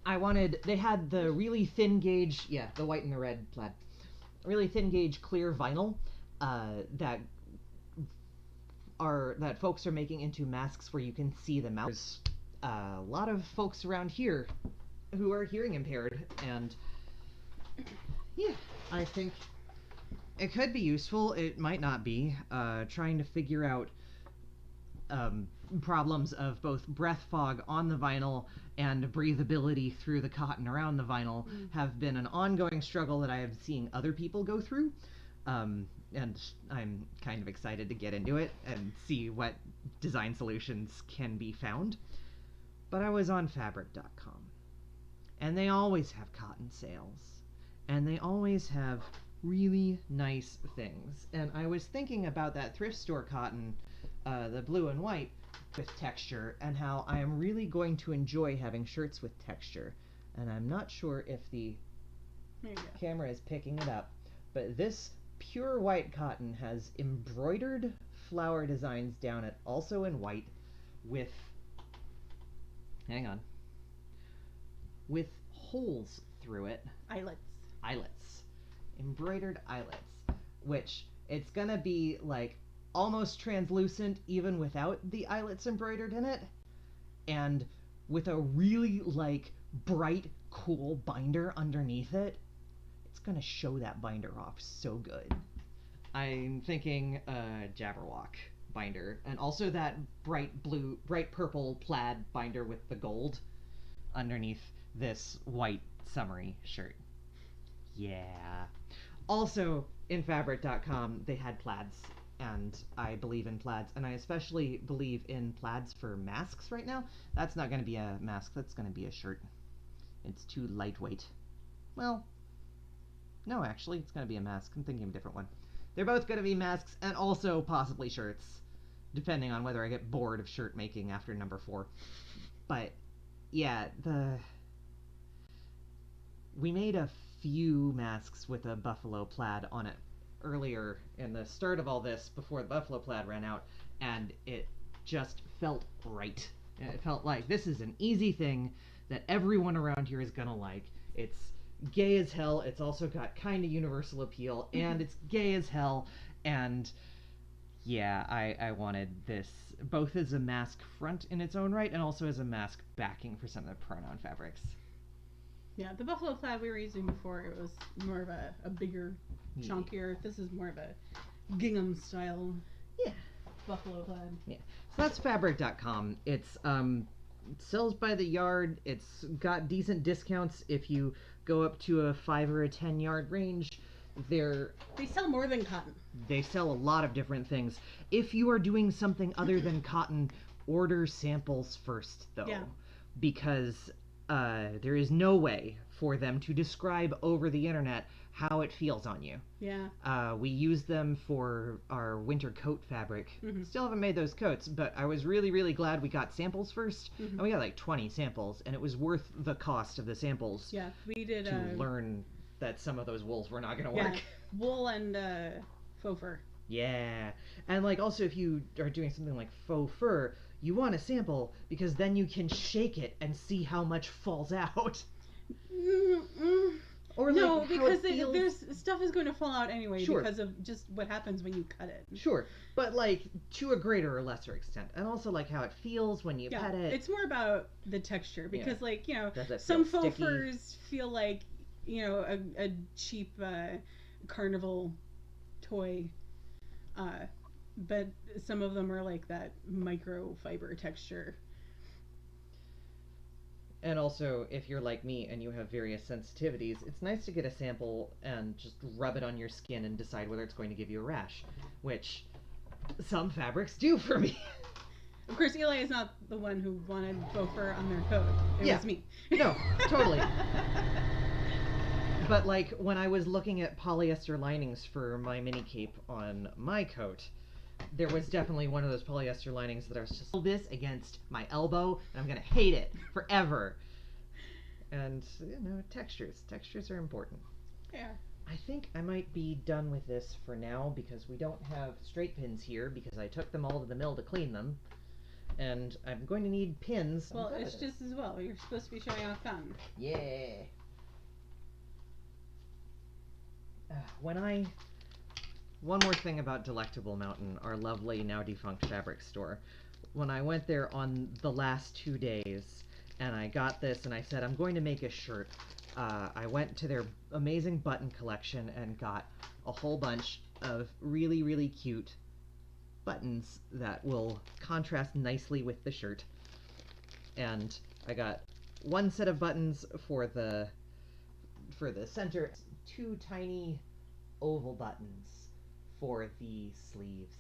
They had the really thin gauge, yeah, the white and the red plaid, really thin gauge clear vinyl that folks are making into masks where you can see the mouth. There's a lot of folks around here who are hearing impaired, and yeah, I think it could be useful. It might not be. Trying to figure out problems of both breath fog on the vinyl and breathability through the cotton around the vinyl have been an ongoing struggle that I am seeing other people go through. And I'm kind of excited to get into it and see what design solutions can be found. But I was on fabric.com, and they always have cotton sales, and they always have really nice things. And I was thinking about that thrift store cotton, the blue and white with texture, and how I am really going to enjoy having shirts with texture. And I'm not sure if the camera is picking it up, but this pure white cotton has embroidered flower designs down it, also in white, with with holes through it. Eyelets. Embroidered eyelets, which it's gonna be like almost translucent even without the eyelets embroidered in it, and with a really like bright, cool binder underneath it. It's gonna show that binder off so good. I'm thinking Jabberwock binder, and also that bright purple plaid binder with the gold underneath this white summery shirt. Yeah. Also, in fabric.com, they had plaids, and I believe in plaids, and I especially believe in plaids for masks right now. That's not going to be a mask, that's going to be a shirt. It's too lightweight. Well, No, actually, it's going to be a mask. I'm thinking of a different one. They're both going to be masks and also possibly shirts, depending on whether I get bored of shirt making after number 4. But, yeah, we made a few masks with a buffalo plaid on it earlier in the start of all this, before the buffalo plaid ran out, and it just felt right. It felt like this is an easy thing that everyone around here is gonna like. It's gay as hell, it's also got kind of universal appeal, and it's gay as hell, and yeah, I wanted this both as a mask front in its own right, and also as a mask backing for some of the pronoun fabrics. Yeah, the buffalo plaid we were using before, it was more of a bigger, chunkier. This is more of a gingham style. Yeah. Buffalo plaid. Yeah. So that's fabric.com. It's it sells by the yard. It's got decent discounts if you go up to a 5 or a 10 yard range. They sell more than cotton. They sell a lot of different things. If you are doing something other than cotton, order samples first, though. Yeah. Because there is no way for them to describe over the internet how it feels on you. Yeah. We use them for our winter coat fabric. Mm-hmm. Still haven't made those coats, but I was really, really glad we got samples first. Mm-hmm. And we got like 20 samples, and it was worth the cost of the samples. Yeah, we did to learn that some of those wools were not going to work. Wool and faux fur. Yeah. And like also if you are doing something like faux fur, you want a sample because then you can shake it and see how much falls out. Mm-mm. Or no, like because how it feels. there's stuff is going to fall out anyway. Sure. Because of just what happens when you cut it. Sure, but like to a greater or lesser extent, and also like how it feels when you pet it. It's more about the texture because like Does it some feel faux sticky? furs feel like a cheap carnival toy, but some of them are like that microfiber texture. And also, if you're like me and you have various sensitivities, it's nice to get a sample and just rub it on your skin and decide whether it's going to give you a rash, which some fabrics do for me. Of course, Eli is not the one who wanted faux fur on their coat. It was me. No, totally. But like when I was looking at polyester linings for my mini cape on my coat, there was definitely one of those polyester linings that I was just, hold this against my elbow and I'm gonna hate it forever. And textures are important. Yeah. I think I might be done with this for now because we don't have straight pins here because I took them all to the mill to clean them, and I'm going to need pins. Well, it's just as well. You're supposed to be showing off cotton. Yeah. One more thing about Delectable Mountain, our lovely, now defunct fabric store. When I went there on the last 2 days, and I got this, and I said, I'm going to make a shirt, I went to their amazing button collection and got a whole bunch of really, really cute buttons that will contrast nicely with the shirt. And I got one set of buttons for the center, 2 tiny oval buttons for the sleeves,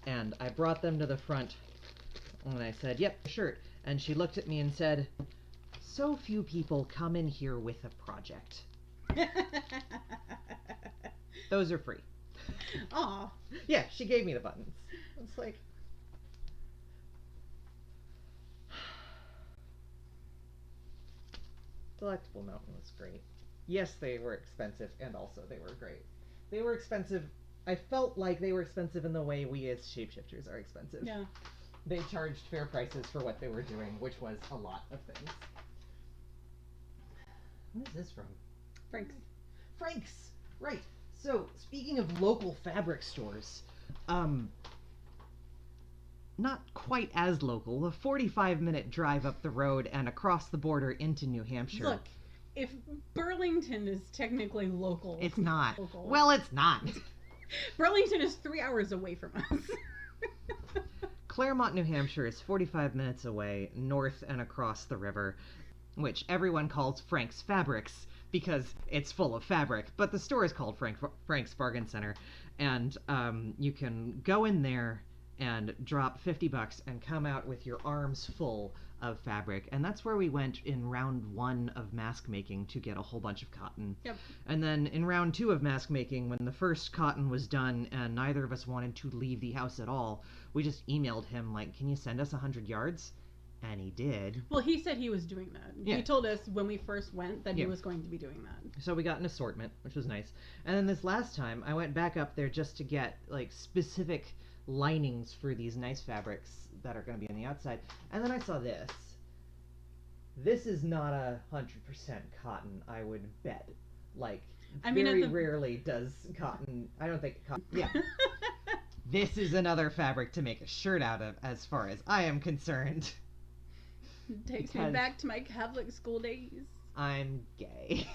and I brought them to the front and I said, yep, shirt. And she looked at me and said, so few people come in here with a project. Those are free. Aw. Yeah, she gave me the buttons. It's like, Delectable Mountain was great. Yes, they were expensive, and also they were great. They were expensive. I felt like they were expensive in the way we as shapeshifters are expensive. Yeah. They charged fair prices for what they were doing, which was a lot of things. What is this from? Frank's. Frank's! Right. So, speaking of local fabric stores, not quite as local, a 45-minute drive up the road and across the border into New Hampshire. Look, if Burlington is technically local. It's not. Local. Well, it's not. Burlington is 3 hours away from us. Claremont, New Hampshire is 45 minutes away, north and across the river, which everyone calls Frank's Fabrics because it's full of fabric, but the store is called Frank's Bargain Center, and you can go in there and drop 50 bucks and come out with your arms full of fabric. And that's where we went in round 1 of mask making to get a whole bunch of cotton. Yep. And then in round 2 of mask making, when the first cotton was done and neither of us wanted to leave the house at all, we just emailed him like, can you send us 100 yards? And he did. Well, he said he was doing that. Yeah. He told us when we first went that he Yeah. was going to be doing that. So we got an assortment, which was nice. And then this last time, I went back up there just to get like specific linings for these nice fabrics that are going to be on the outside. And then I saw this. This is not 100% cotton, I would bet. Like, very rarely does cotton. I don't think cotton. Yeah. This is another fabric to make a shirt out of, as far as I am concerned. Takes me back to my Catholic school days. I'm gay.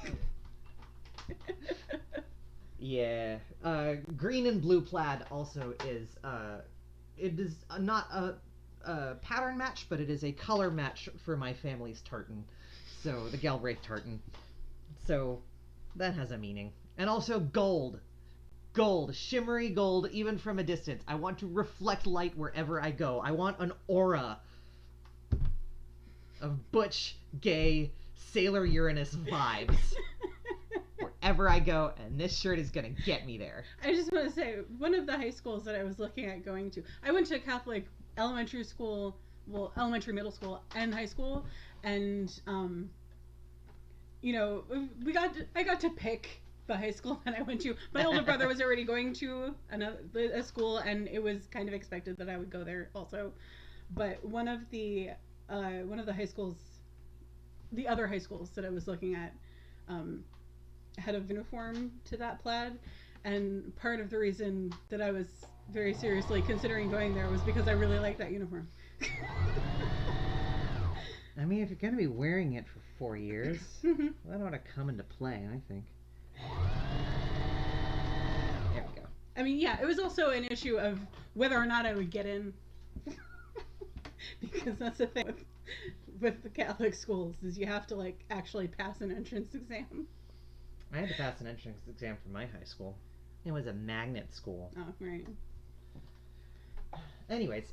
Yeah. Green and blue plaid also is, it is not a pattern match, but it is a color match for my family's tartan. So, the Galbraith tartan. So, that has a meaning. And also gold. Gold. Shimmery gold, even from a distance. I want to reflect light wherever I go. I want an aura of butch, gay, Sailor Uranus vibes. Wherever I go, and this shirt is gonna get me there. I just want to say, one of the high schools that I was looking at going to, I went to a Catholic elementary school, well, elementary, middle school, and high school, and you know, I got to pick the high school that I went to. My older brother was already going to a school, and it was kind of expected that I would go there also. But one of the high schools, the other high schools that I was looking at, had a uniform to that plaid, and part of the reason that I was very seriously considering going there was because I really liked that uniform. I mean, if you're going to be wearing it for 4 years, that ought to come into play, I think. There we go. I mean, yeah, it was also an issue of whether or not I would get in. Because that's the thing with the Catholic schools, is you have to, like, actually pass an entrance exam. I had to pass an entrance exam for my high school. It was a magnet school. Oh, right. Anyways,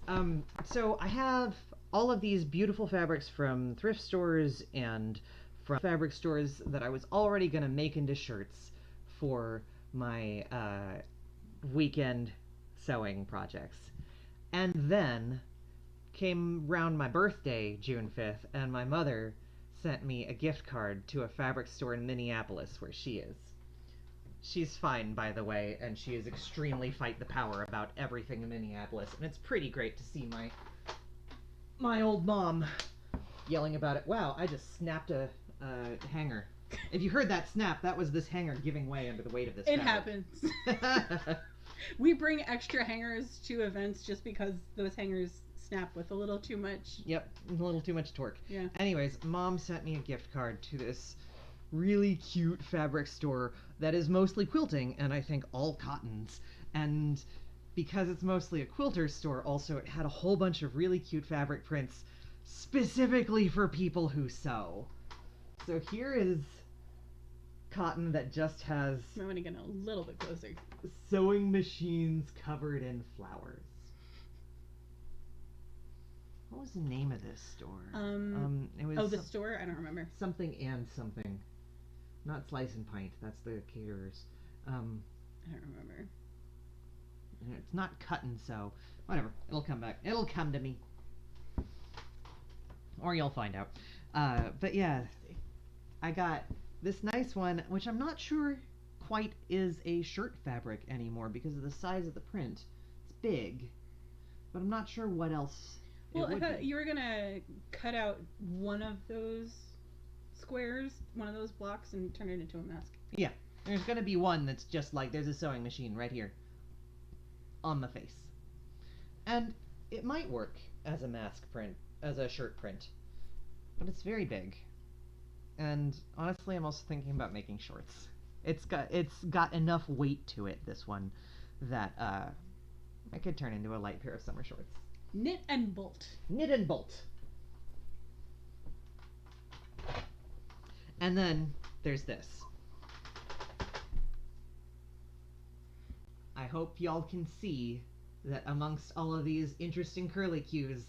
so I have all of these beautiful fabrics from thrift stores and from fabric stores that I was already going to make into shirts for my weekend sewing projects. And then came round my birthday, June 5th, and my mother sent me a gift card to a fabric store in Minneapolis where she is. She's fine, by the way, and she is extremely fight the power about everything in Minneapolis, and it's pretty great to see my old mom yelling about it. Wow, I just snapped a hanger. If you heard that snap, that was this hanger giving way under the weight of this It fabric. happens. We bring extra hangers to events just because those hangers snap with a little too much. Yep, a little too much torque. Yeah. Anyways, Mom sent me a gift card to this really cute fabric store that is mostly quilting and I think all cottons. And because it's mostly a quilter store, also it had a whole bunch of really cute fabric prints specifically for people who sew. So here is cotton that just has I want to get a little bit closer. sewing machines covered in flowers. What was the name of this store? It was the store? I don't remember. something and something. Not Slice and Pint. That's the caterers. I don't remember. It's not Cut and Sew. Whatever. It'll come back. It'll come to me. Or you'll find out. But yeah, I got this nice one, which I'm not sure quite is a shirt fabric anymore because of the size of the print. It's big, but I'm not sure what else. Well, I thought you were gonna cut out one of those squares, one of those blocks, and turn it into a mask. Yeah, there's gonna be one that's just like there's a sewing machine right here on the face, and it might work as a mask print, as a shirt print, but it's very big. And honestly, I'm also thinking about making shorts. It's got enough weight to it, this one, that I could turn into a light pair of summer shorts. Knit and bolt. Knit and bolt. And then there's this. I hope y'all can see that amongst all of these interesting curlicues,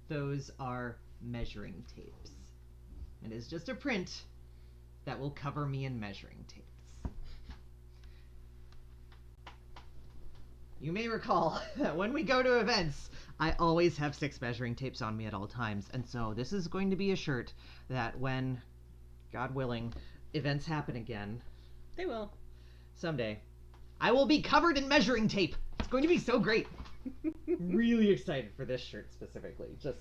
those are measuring tapes. It is just a print that will cover me in measuring tapes. You may recall that when we go to events, I always have 6 measuring tapes on me at all times, and so this is going to be a shirt that when, God willing, events happen again... They will. Someday. I will be covered in measuring tape! It's going to be so great! Really excited for this shirt specifically. Just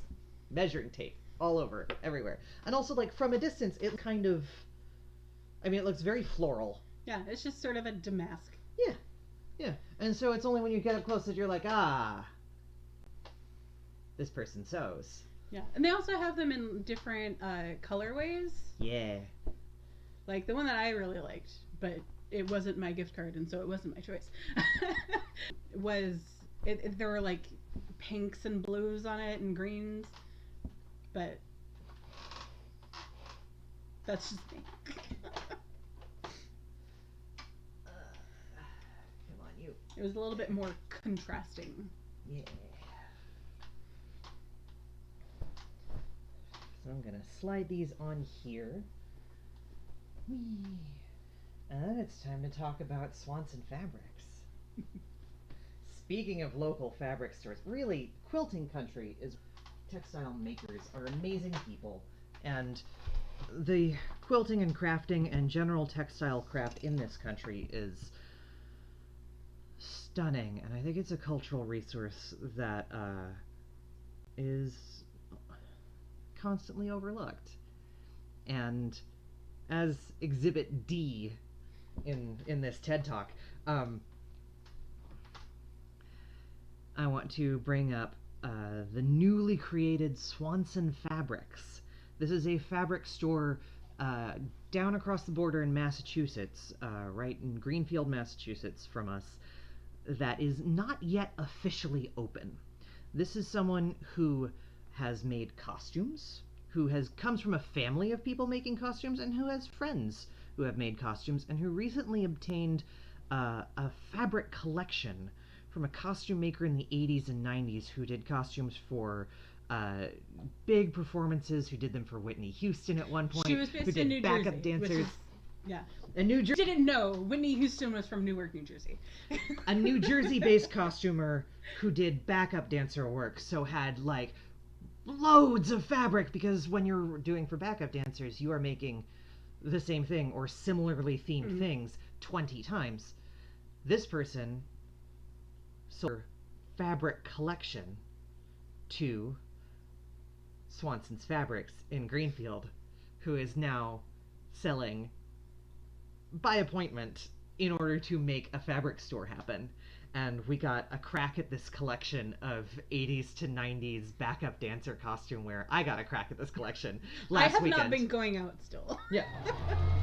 measuring tape all over, everywhere. And also, like, from a distance, it kind of... I mean, it looks very floral. Yeah, it's just sort of a damask. Yeah. Yeah. And so it's only when you get up close that you're like, ah, this person sews. Yeah. And they also have them in different colorways. Yeah. Like the one that I really liked, but it wasn't my gift card, and so it wasn't my choice. There were like pinks and blues on it and greens, but that's just me. Come on, you. It was a little bit more contrasting. Yeah. So I'm gonna slide these on here. Whee. And then it's time to talk about Swanson Fabrics. Speaking of local fabric stores, really, quilting country is... Textile makers are amazing people, and the quilting and crafting and general textile craft in this country is stunning, and I think it's a cultural resource that is constantly overlooked. And as Exhibit D in this TED Talk, I want to bring up the newly created Swanson Fabrics. This is a fabric store down across the border in Massachusetts, right in Greenfield, Massachusetts from us, that is not yet officially open. This is someone who has made costumes, who comes from a family of people making costumes, and who has friends who have made costumes, and who recently obtained a fabric collection from a costume maker in the 80s and 90s who did costumes for big performances, who did them for Whitney Houston at one point, She was based who did in New backup Jersey, dancers. Yeah. A New Jersey. Didn't know Whitney Houston was from Newark, New Jersey. A New Jersey-based costumer who did backup dancer work, so had like loads of fabric, because when you're doing for backup dancers, you are making the same thing or similarly themed things 20 times. This person sold her fabric collection to Swanson's Fabrics in Greenfield, who is now selling by appointment in order to make a fabric store happen. And we got a crack at this collection of 80s to 90s backup dancer costume wear. I got a crack at this collection last weekend. I have not been going out still. Yeah.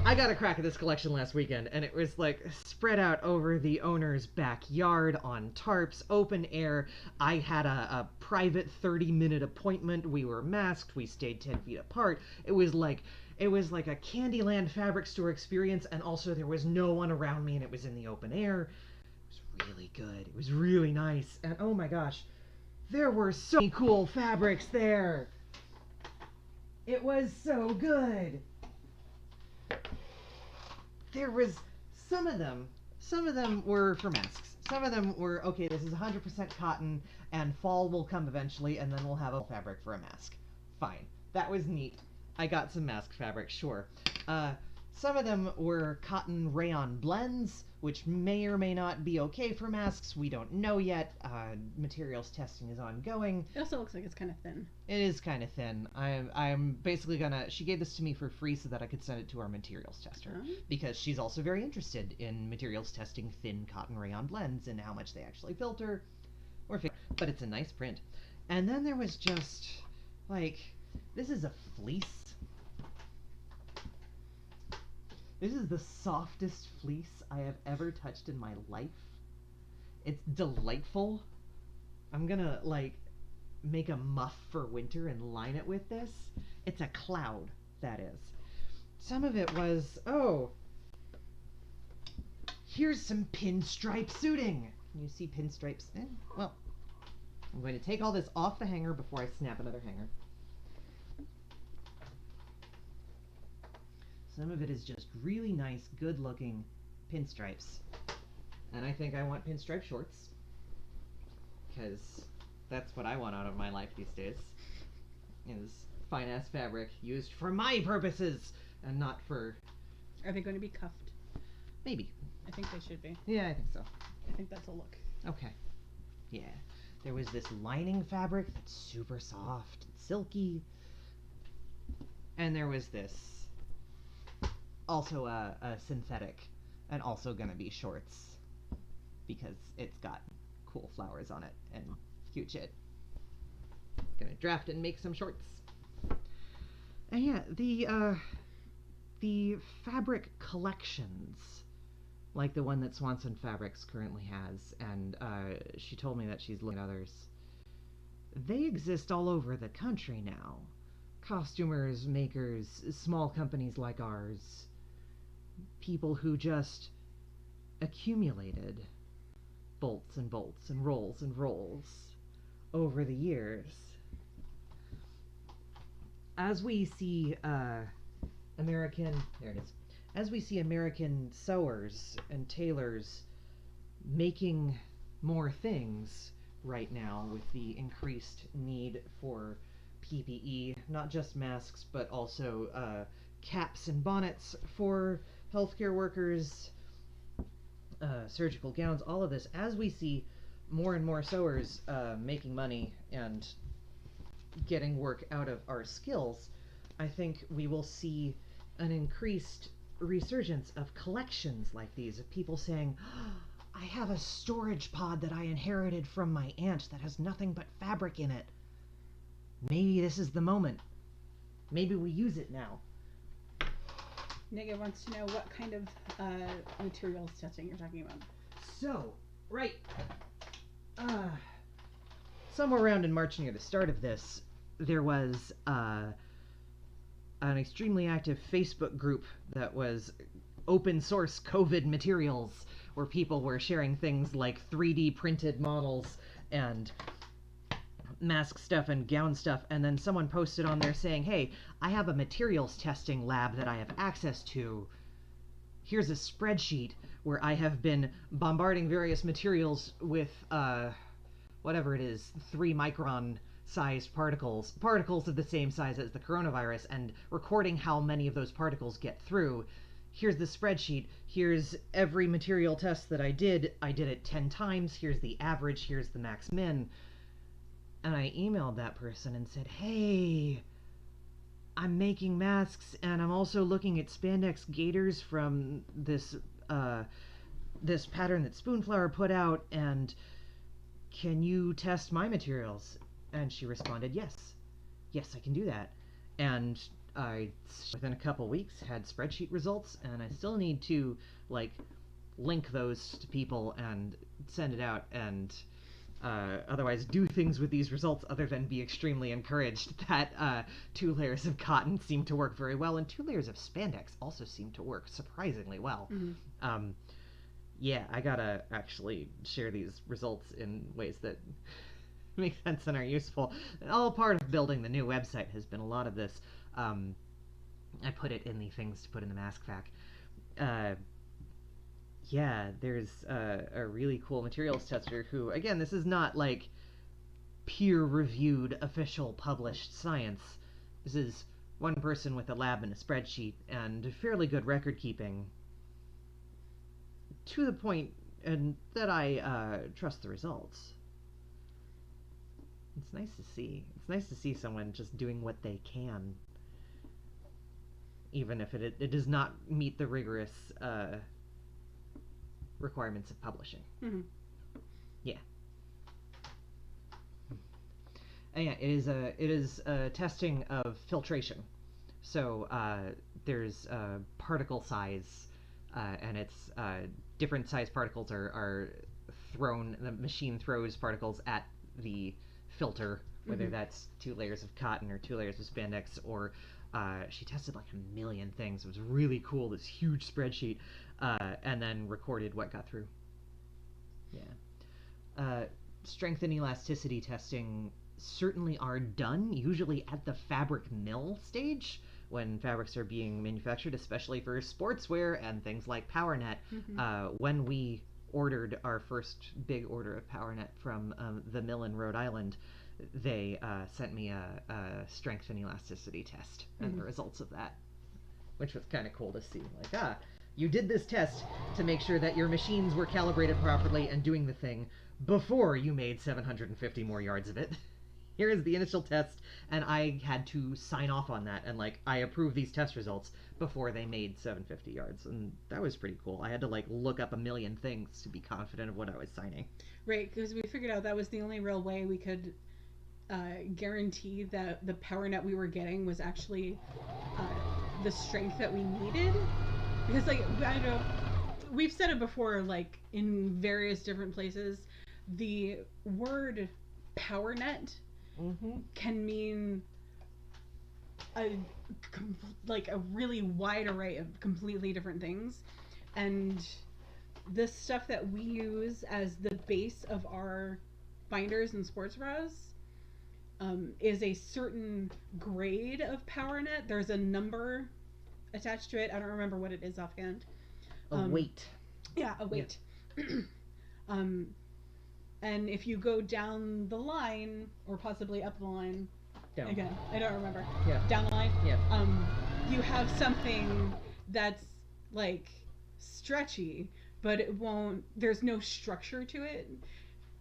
I got a crack at this collection last weekend, and it was like spread out over the owner's backyard on tarps, open air. I had a private 30-minute appointment. We were masked. We stayed 10 feet apart. It was like a Candyland fabric store experience, and also there was no one around me, and it was in the open air. Really good. It was really nice. And oh my gosh, there were so many cool fabrics there. It was so good. There was some of them were for masks. Some of them were, okay, this is 100% cotton and fall will come eventually and then we'll have a fabric for a mask. Fine. That was neat. I got some mask fabric, sure. Some of them were cotton rayon blends, which may or may not be okay for masks. We don't know yet. Materials testing is ongoing. It also looks like it's kind of thin. It is kind of thin. I'm basically gonna... She gave this to me for free so that I could send it to our materials tester. Because she's also very interested in materials testing thin cotton rayon blends and how much they actually filter. But it's a nice print. And then there was just, like... This is a fleece. This is the softest fleece I have ever touched in my life. It's delightful. I'm gonna, like, make a muff for winter and line it with this. It's a cloud, that is. Some of it was, oh, here's some pinstripe suiting. Can you see pinstripes? Well, I'm going to take all this off the hanger before I snap another hanger. Some of it is just really nice, good-looking pinstripes. And I think I want pinstripe shorts, because that's what I want out of my life these days, is fine-ass fabric used for my purposes and not for... Are they going to be cuffed? Maybe. I think they should be. Yeah, I think so. I think that's a look. Okay. Yeah. There was this lining fabric that's super soft and silky. And there was this, also a synthetic, and also gonna be shorts, because it's got cool flowers on it and cute shit. Gonna draft and make some shorts. And yeah, the fabric collections, like the one that Swanson Fabrics currently has, and she told me that she's looking at others, they exist all over the country now. Costumers, makers, small companies like ours, people who just accumulated bolts and bolts and rolls over the years. As we see as we see American sewers and tailors making more things right now with the increased need for PPE, not just masks, but also caps and bonnets for healthcare workers, surgical gowns, all of this. As we see more and more sewers making money and getting work out of our skills, I think we will see an increased resurgence of collections like these, of people saying, oh, I have a storage pod that I inherited from my aunt that has nothing but fabric in it. Maybe this is the moment. Maybe we use it now. Nigga wants to know what kind of materials testing you're talking about. So, right. Somewhere around in March near the start of this, there was an extremely active Facebook group that was open source COVID materials, where people were sharing things like 3D printed models and mask stuff and gown stuff, and then someone posted on there saying, hey, I have a materials testing lab that I have access to. Here's a spreadsheet where I have been bombarding various materials with whatever it is, 3 micron sized particles of the same size as the coronavirus, and recording how many of those particles get through. Here's the spreadsheet. Here's every material test that I did. I did it 10 times. Here's the average. Here's the max min. And I emailed that person and said, hey, I'm making masks, and I'm also looking at spandex gaiters from this this pattern that Spoonflower put out, and can you test my materials? And she responded, yes, I can do that. And I, within a couple weeks, had spreadsheet results, and I still need to, like, link those to people and send it out, and otherwise do things with these results other than be extremely encouraged that 2 layers of cotton seem to work very well, and 2 layers of spandex also seem to work surprisingly well. Mm-hmm. Yeah, I gotta actually share these results in ways that make sense and are useful. All part of building the new website has been a lot of this. I put it in the things to put in the mask fac. Yeah, there's a really cool materials tester who, again, this is not like peer-reviewed, official, published science. This is one person with a lab and a spreadsheet and fairly good record keeping, to the point and that I trust the results. It's nice to see. It's nice to see someone just doing what they can, even if it does not meet the rigorous requirements of publishing. Mm-hmm. Yeah. And yeah, it is a testing of filtration. So there's particle size, and it's different size particles are thrown. The machine throws particles at the filter, whether that's 2 layers of cotton or 2 layers of spandex, or she tested like 1 million things. It was really cool, this huge spreadsheet, and then recorded what got through. Yeah. strength and elasticity testing certainly are done, usually at the fabric mill stage, when fabrics are being manufactured, especially for sportswear and things like PowerNet. When we ordered our first big order of PowerNet from the mill in Rhode Island, they sent me a strength and elasticity test and the results of that, which was kind of cool to see. Like, you did this test to make sure that your machines were calibrated properly and doing the thing before you made 750 more yards of it. Here is the initial test, and I had to sign off on that, and like, I approved these test results before they made 750 yards, and that was pretty cool. I had to like look up a million things to be confident of what I was signing. Right, because we figured out that was the only real way we could guarantee that the PowerNet we were getting was actually the strength that we needed. Because like, I don't know, we've said it before, like in various different places, the word PowerNet can mean a really wide array of completely different things, and the stuff that we use as the base of our binders and sports bras is a certain grade of PowerNet. There's a number attached to it. I don't remember what it is offhand. A weight. Yeah, a weight. Yeah. And if you go down the line, or possibly up the line, Down. Again, I don't remember. Yeah. Down the line. Yeah. You have something that's like stretchy, but it won't. There's no structure to it,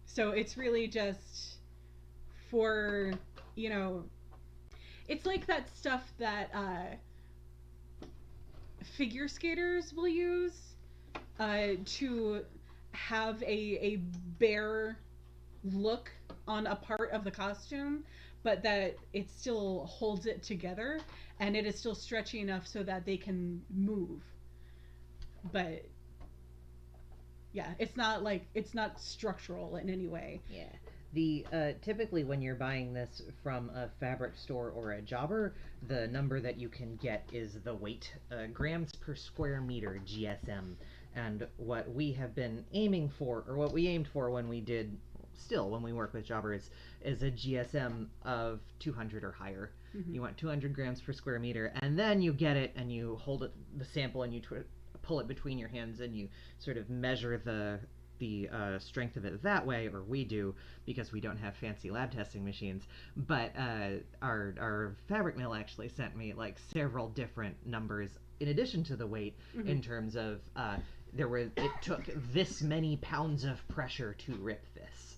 so it's really just for, you know. It's like that stuff that figure skaters will use to have a bare look on a part of the costume, but that it still holds it together, and it is still stretchy enough so that they can move. But yeah, it's not structural in any way. Yeah. The typically when you're buying this from a fabric store or a jobber, the number that you can get is the weight, grams per square meter, GSM. And what we have been aiming for, or what we aimed for when we work with jobbers, is a GSM of 200 or higher. You want 200 grams per square meter, and then you get it and you hold it, the sample, and you pull it between your hands, and you sort of measure the strength of it that way, or we do, because we don't have fancy lab testing machines. But our fabric mill actually sent me like several different numbers in addition to the weight, in terms of it took this many pounds of pressure to rip this.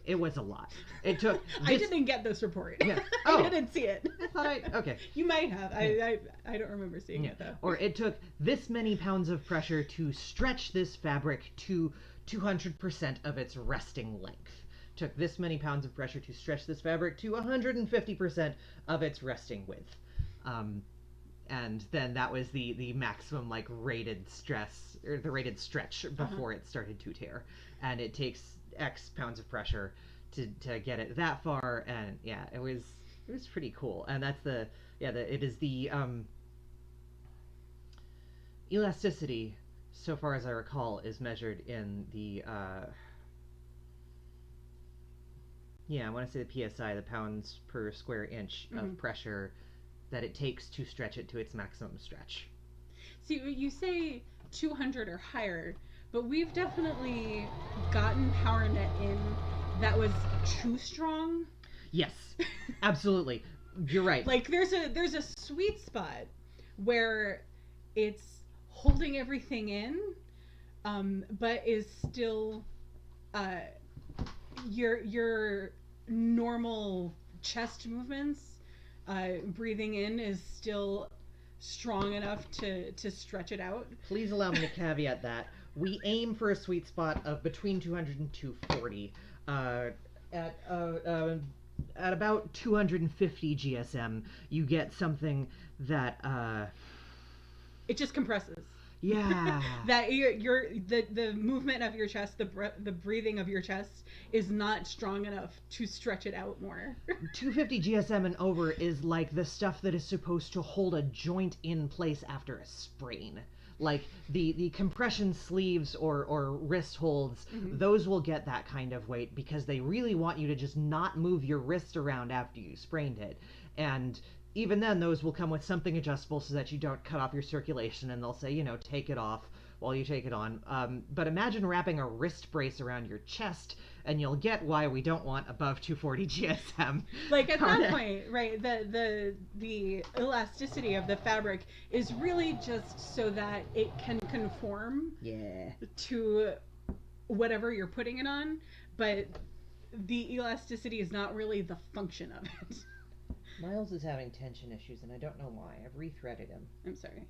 It was a lot. It took. I didn't get this report. Yeah. I didn't see it. I thought okay. You might have. I don't remember seeing it though. Or it took this many pounds of pressure to stretch this fabric to 200% of its resting length. Took this many pounds of pressure to stretch this fabric to 150% of its resting width. And then that was the maximum like rated stress, or the rated stretch before it started to tear. And it takes X pounds of pressure to get it that far, and yeah, it was pretty cool. And that's it is the elasticity, so far as I recall, is measured in the I want to say the PSI, the pounds per square inch of pressure that it takes to stretch it to its maximum stretch. See, you say 200 or higher, but we've definitely gotten PowerNet in that was too strong. Yes, absolutely. You're right. Like there's a sweet spot where it's holding everything in, but is still your normal chest movements. Breathing in is still strong enough to stretch it out. Please allow me to caveat that. We aim for a sweet spot of between 200 and 240. At about 250 GSM, you get something that... it just compresses. Yeah. That the movement of your chest, the breathing of your chest is not strong enough to stretch it out more. 250 GSM and over is like the stuff that is supposed to hold a joint in place after a sprain. Like the compression sleeves or wrist holds, Mm-hmm. those will get that kind of weight because they really want you to just not move your wrist around after you sprained it. And even then, those will come with something adjustable so that you don't cut off your circulation, and they'll say, you know, take it off while you take it on. But imagine wrapping a wrist brace around your chest, and you'll get why we don't want above 240 GSM. Like at that point, right, the elasticity of the fabric is really just so that it can conform to whatever you're putting it on, but the elasticity is not really the function of it. Miles is having tension issues, and I don't know why. I've rethreaded him. I'm sorry.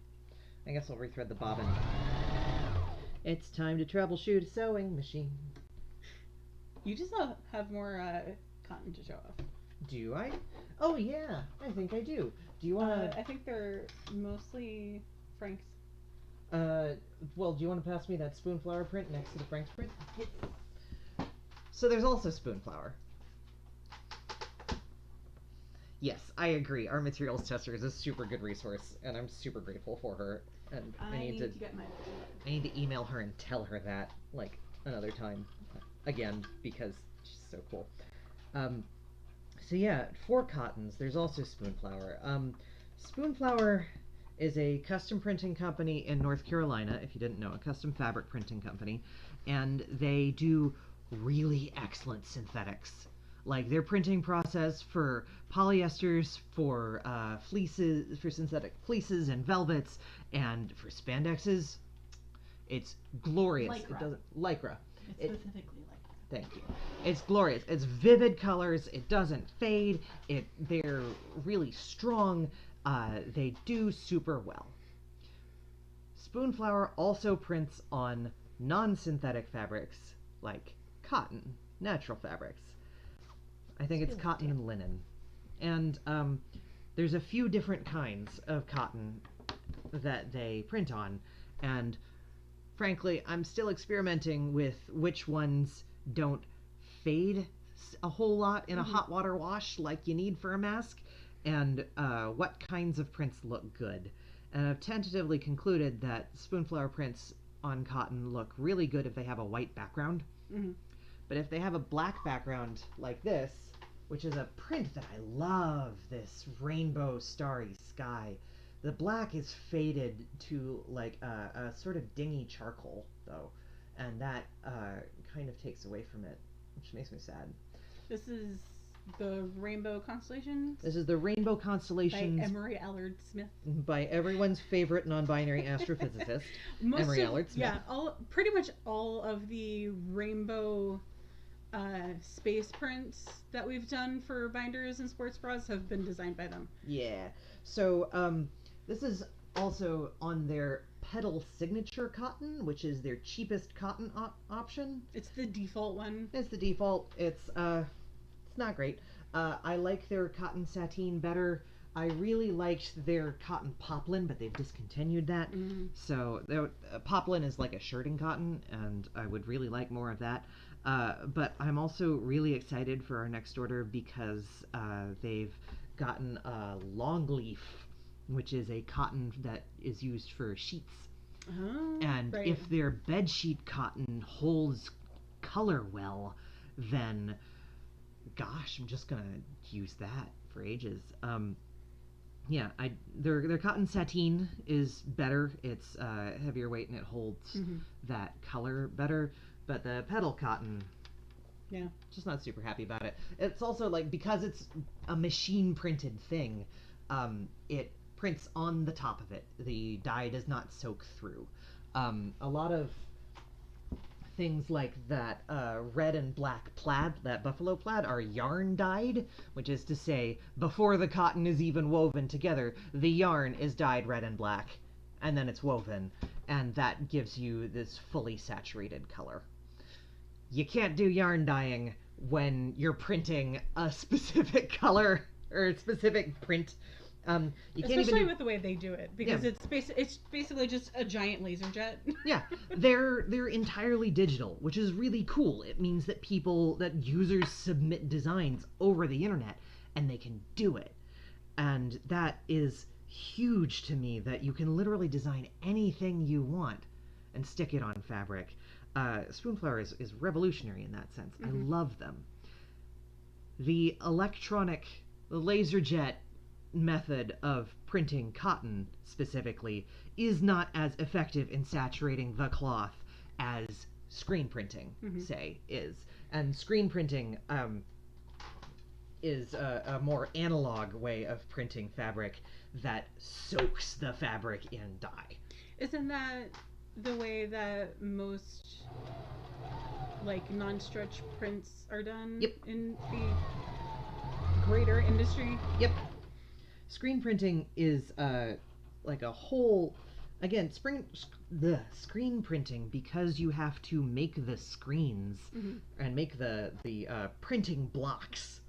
I guess I'll rethread the bobbin. It's time to troubleshoot a sewing machine. You just have more cotton to show off. Do I? Oh yeah, I think I do. Do you want to... I think they're mostly Frank's. Well, do you want to pass me that Spoonflower print next to the Frank's print? Yes. So there's also Spoonflower. Yes, I agree. Our materials tester is a super good resource, and I'm super grateful for her. And I need to get my... I need to email her and tell her that, like, another time. Again, because she's so cool. So yeah, for cottons, there's also Spoonflower. Spoonflower is a custom printing company in North Carolina, if you didn't know, a custom fabric printing company, and they do really excellent synthetics. Like their printing process for polyesters, for fleeces, for synthetic fleeces and velvets, and for spandexes, it's glorious. Lycra. It doesn't lycra. It's specifically like that. Thank you. It's glorious. It's vivid colors. It doesn't fade. They're really strong. They do super well. Spoonflower also prints on non-synthetic fabrics like cotton, natural fabrics. I think it's cotton and linen. And there's a few different kinds of cotton that they print on. And frankly, I'm still experimenting with which ones don't fade a whole lot in a hot water wash like you need for a mask, and what kinds of prints look good. And I've tentatively concluded that Spoonflower prints on cotton look really good if they have a white background. Mm-hmm. But if they have a black background like this, which is a print that I love, this rainbow starry sky, the black is faded to like a sort of dingy charcoal, though, and that kind of takes away from it, which makes me sad. This is the Rainbow Constellations. This is the Rainbow Constellations By Emery Allard Smith. by everyone's favorite non-binary astrophysicist, Emery Allard Smith. Yeah, pretty much all of the rainbow space prints that we've done for binders and sports bras have been designed by them. Yeah. So this is also on their Petal Signature cotton, which is their cheapest cotton option. It's the default one. It's the default. It's not great. I like their cotton sateen better. I really liked their cotton poplin, but they've discontinued that. Mm-hmm. So poplin is like a shirting cotton, and I would really like more of that. But I'm also really excited for our next order because they've gotten a long leaf, which is a cotton that is used for sheets. Oh, And right. if their bedsheet cotton holds color well, then gosh, I'm just gonna use that for ages. Yeah, their cotton sateen is better. It's heavier weight and it holds that color better. But the petal cotton, yeah, just not super happy about it. It's also like, because it's a machine printed thing, it prints on the top of it. The dye does not soak through. A lot of things like that red and black plaid, that buffalo plaid, are yarn dyed, which is to say, before the cotton is even woven together, the yarn is dyed red and black, and then it's woven, and that gives you this fully saturated color. You can't do yarn dyeing when you're printing a specific color or a specific print. You can't especially even with the way they do it, because it's basically just a giant laser jet. Yeah, they're entirely digital, which is really cool. It means that users submit designs over the internet, and they can do it, and that is huge to me that you can literally design anything you want and stick it on fabric. Spoonflower is revolutionary in that sense. I love them. The laser jet method of printing cotton specifically is not as effective in saturating the cloth as screen printing, say, is. And screen printing is a more analog way of printing fabric that soaks the fabric in dye. Isn't that the way that most like non-stretch prints are done? Yep. In the greater industry? Yep. Screen printing is like a whole, again, screen printing, because you have to make the screens and make the printing blocks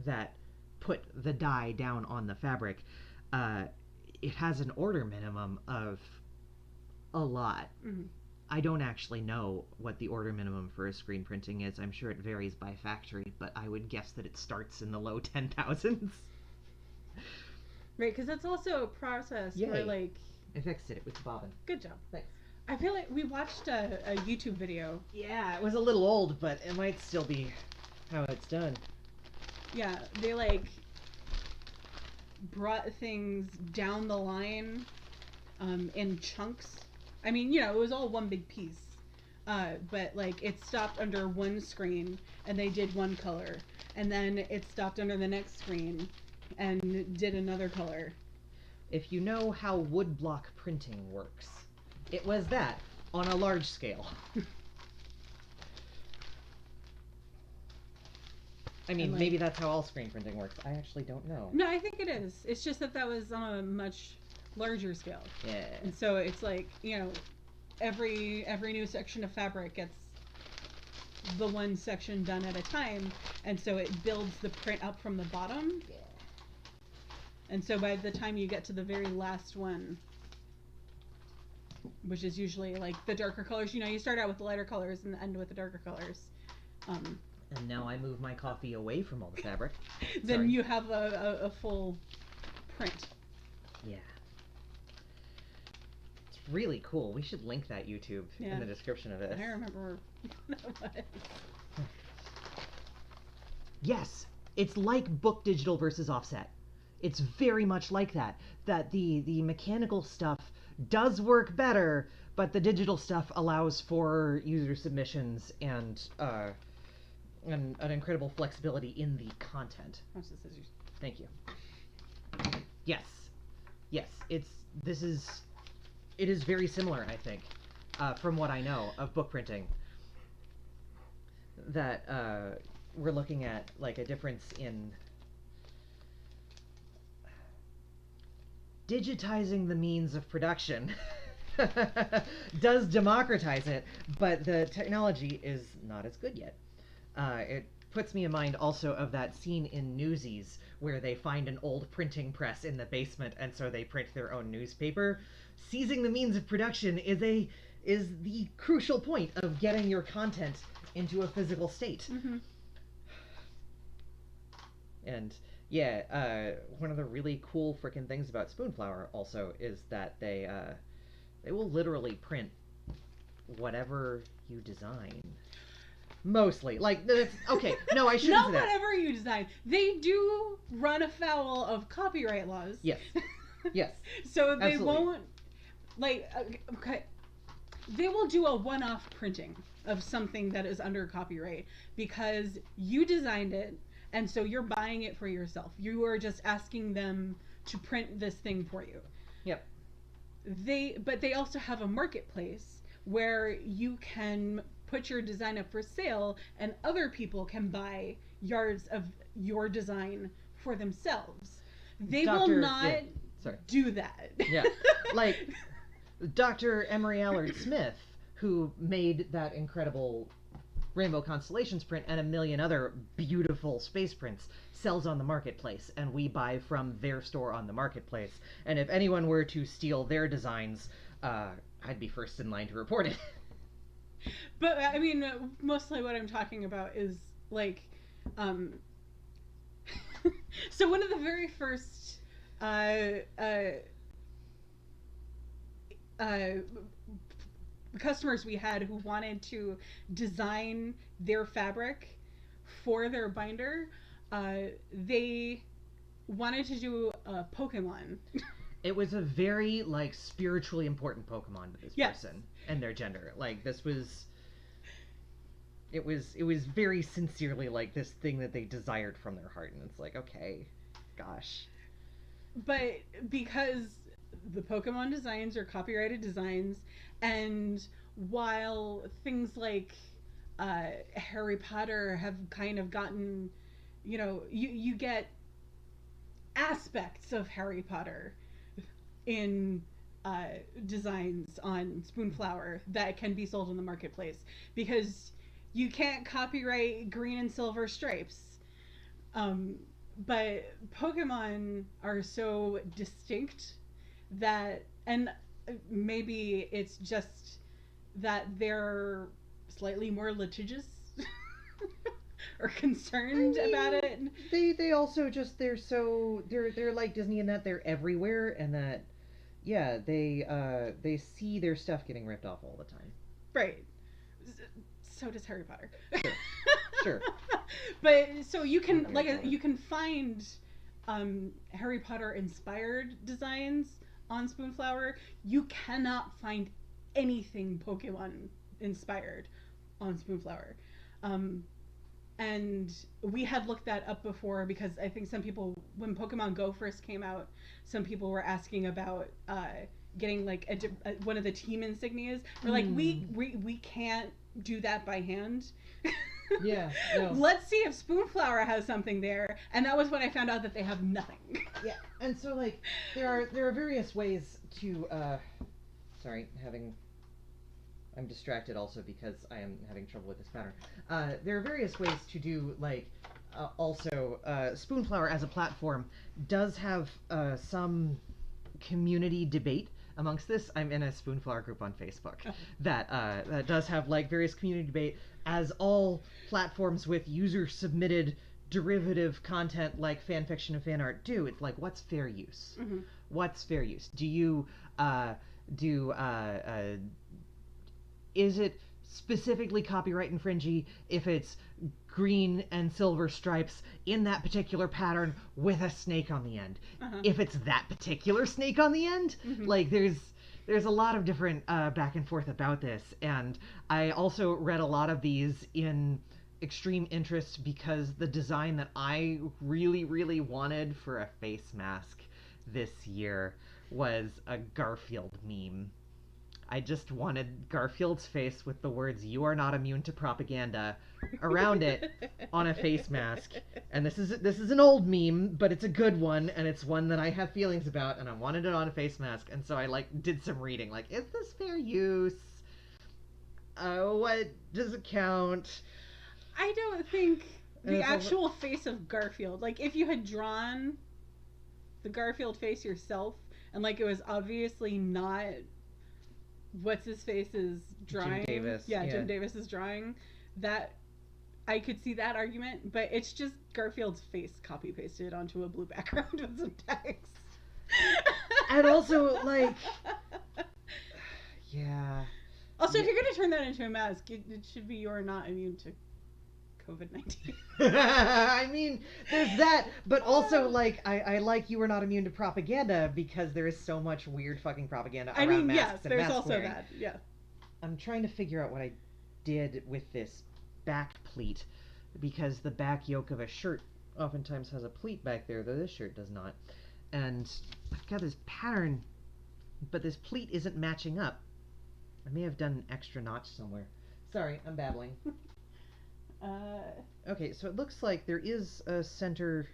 that put the dye down on the fabric. It has an order minimum of a lot. I don't actually know what the order minimum for a screen printing is. I'm sure it varies by factory, but I would guess that it starts in the low 10,000s. Right, because that's also a process where, like... I fixed it with the bobbin. Good job. Thanks. I feel like we watched a YouTube video. Yeah, it was a little old, but it might still be how it's done. Yeah, they, like, brought things down the line in chunks. I mean, you know, it was all one big piece. But, like, it stopped under one screen, and they did one color. And then it stopped under the next screen and did another color. If you know how woodblock printing works, it was that on a large scale. I mean, like, maybe that's how all screen printing works. I actually don't know. No, I think it is. It's just that was on a much larger scale. Yeah. And so it's like, you know, every new section of fabric gets the one section done at a time, and so it builds the print up from the bottom. Yeah. And so by the time you get to the very last one, which is usually like the darker colors, you know, you start out with the lighter colors and end with the darker colors. And now I move my coffee away from all the fabric. Then you have a full print. Yeah. It's really cool. We should link that YouTube in the description of this. I remember what it was. Yes, it's like book digital versus offset. It's very much like that. That the mechanical stuff does work better, but the digital stuff allows for user submissions and an incredible flexibility in the content. What's the scissors? Thank you. Yes, it is very similar, I think, from what I know of book printing. That we're looking at like a difference in digitizing the means of production. Does democratize it, but the technology is not as good yet. It puts me in mind also of that scene in Newsies where they find an old printing press in the basement, and so they print their own newspaper. Seizing the means of production is the crucial point of getting your content into a physical state. And yeah, one of the really cool freaking things about Spoonflower also is that they will literally print whatever you design. Mostly. Like, okay, no, I shouldn't say that. Not whatever you design. They do run afoul of copyright laws. Yes. Yes. So they Absolutely. won't, like, okay, they will do a one-off printing of something that is under copyright because you designed it, and so you're buying it for yourself. You are just asking them to print this thing for you. Yep. But they also have a marketplace where you can put your design up for sale and other people can buy yards of your design for themselves. They will not do that. Yeah. Like Dr. Emery Allard Smith, who made that incredible Rainbow Constellations print and a million other beautiful space prints, sells on the marketplace, and we buy from their store on the marketplace. And if anyone were to steal their designs, I'd be first in line to report it. But I mean, mostly what I'm talking about is like, so one of the very first Customers we had who wanted to design their fabric for their binder. They wanted to do a Pokemon. It was a very, like, spiritually important Pokemon to this person and their gender. Like, this was... It was very sincerely, like, this thing that they desired from their heart. And it's like, okay, gosh. But because the Pokemon designs are copyrighted designs, and while things like Harry Potter have kind of gotten, you get aspects of Harry Potter in designs on Spoonflower that can be sold in the marketplace, because you can't copyright green and silver stripes. But Pokemon are so distinct that, and maybe it's just that they're slightly more litigious or concerned about it. They also just, they're like Disney in that they're everywhere, and that they see their stuff getting ripped off all the time. Right. So does Harry Potter. Sure. But so you can you can find Harry Potter inspired designs on Spoonflower. You cannot find anything Pokemon inspired on Spoonflower. And we had looked that up before, because I think some people, when Pokemon Go first came out, some people were asking about getting like one of the team insignias. We're like, we can't do that by hand. Yeah. No. Let's see if Spoonflower has something there. And that was when I found out that they have nothing. Yeah. And so, like, there are various ways to I'm distracted also because I am having trouble with this pattern. There are various ways to do, like, also Spoonflower as a platform does have some community debate amongst this. I'm in a Spoonflower group on Facebook that does have, like, various community debate, as all platforms with user submitted derivative content like fan fiction and fan art do. It's like, what's fair use? Mm-hmm. What's fair use? Do you is it specifically copyright infringing if it's green and silver stripes in that particular pattern with a snake on the end? Uh-huh. If it's that particular snake on the end, mm-hmm. like there's a lot of different back and forth about this. And I also read a lot of these in extreme interest because the design that I really, really wanted for a face mask this year was a Garfield meme. I just wanted Garfield's face with the words "You are not immune to propaganda" around it on a face mask. And this is an old meme, but it's a good one, and it's one that I have feelings about, and I wanted it on a face mask. And so I did some reading, like, is this fair use? What does it count? I don't think the actual face of Garfield, like, if you had drawn the Garfield face yourself, and, like, it was obviously not what's his face's drawing. Jim Davis. Yeah, Jim Davis's drawing. That I could see that argument, but it's just Garfield's face copy pasted onto a blue background with some text. And also, like, yeah. Also, if you're gonna turn that into a mask, it should be "You're not immune to COVID-19. I mean, there's that, but also, like, I like "You Are Not Immune to Propaganda" because there is so much weird fucking propaganda around masks yes, and there's mask also wearing. that, yeah. I'm trying to figure out what I did with this back pleat, because the back yoke of a shirt oftentimes has a pleat back there, though this shirt does not. And I've got this pattern, but this pleat isn't matching up. I may have done an extra notch somewhere. Sorry, I'm babbling. Okay, so it looks like there is a center.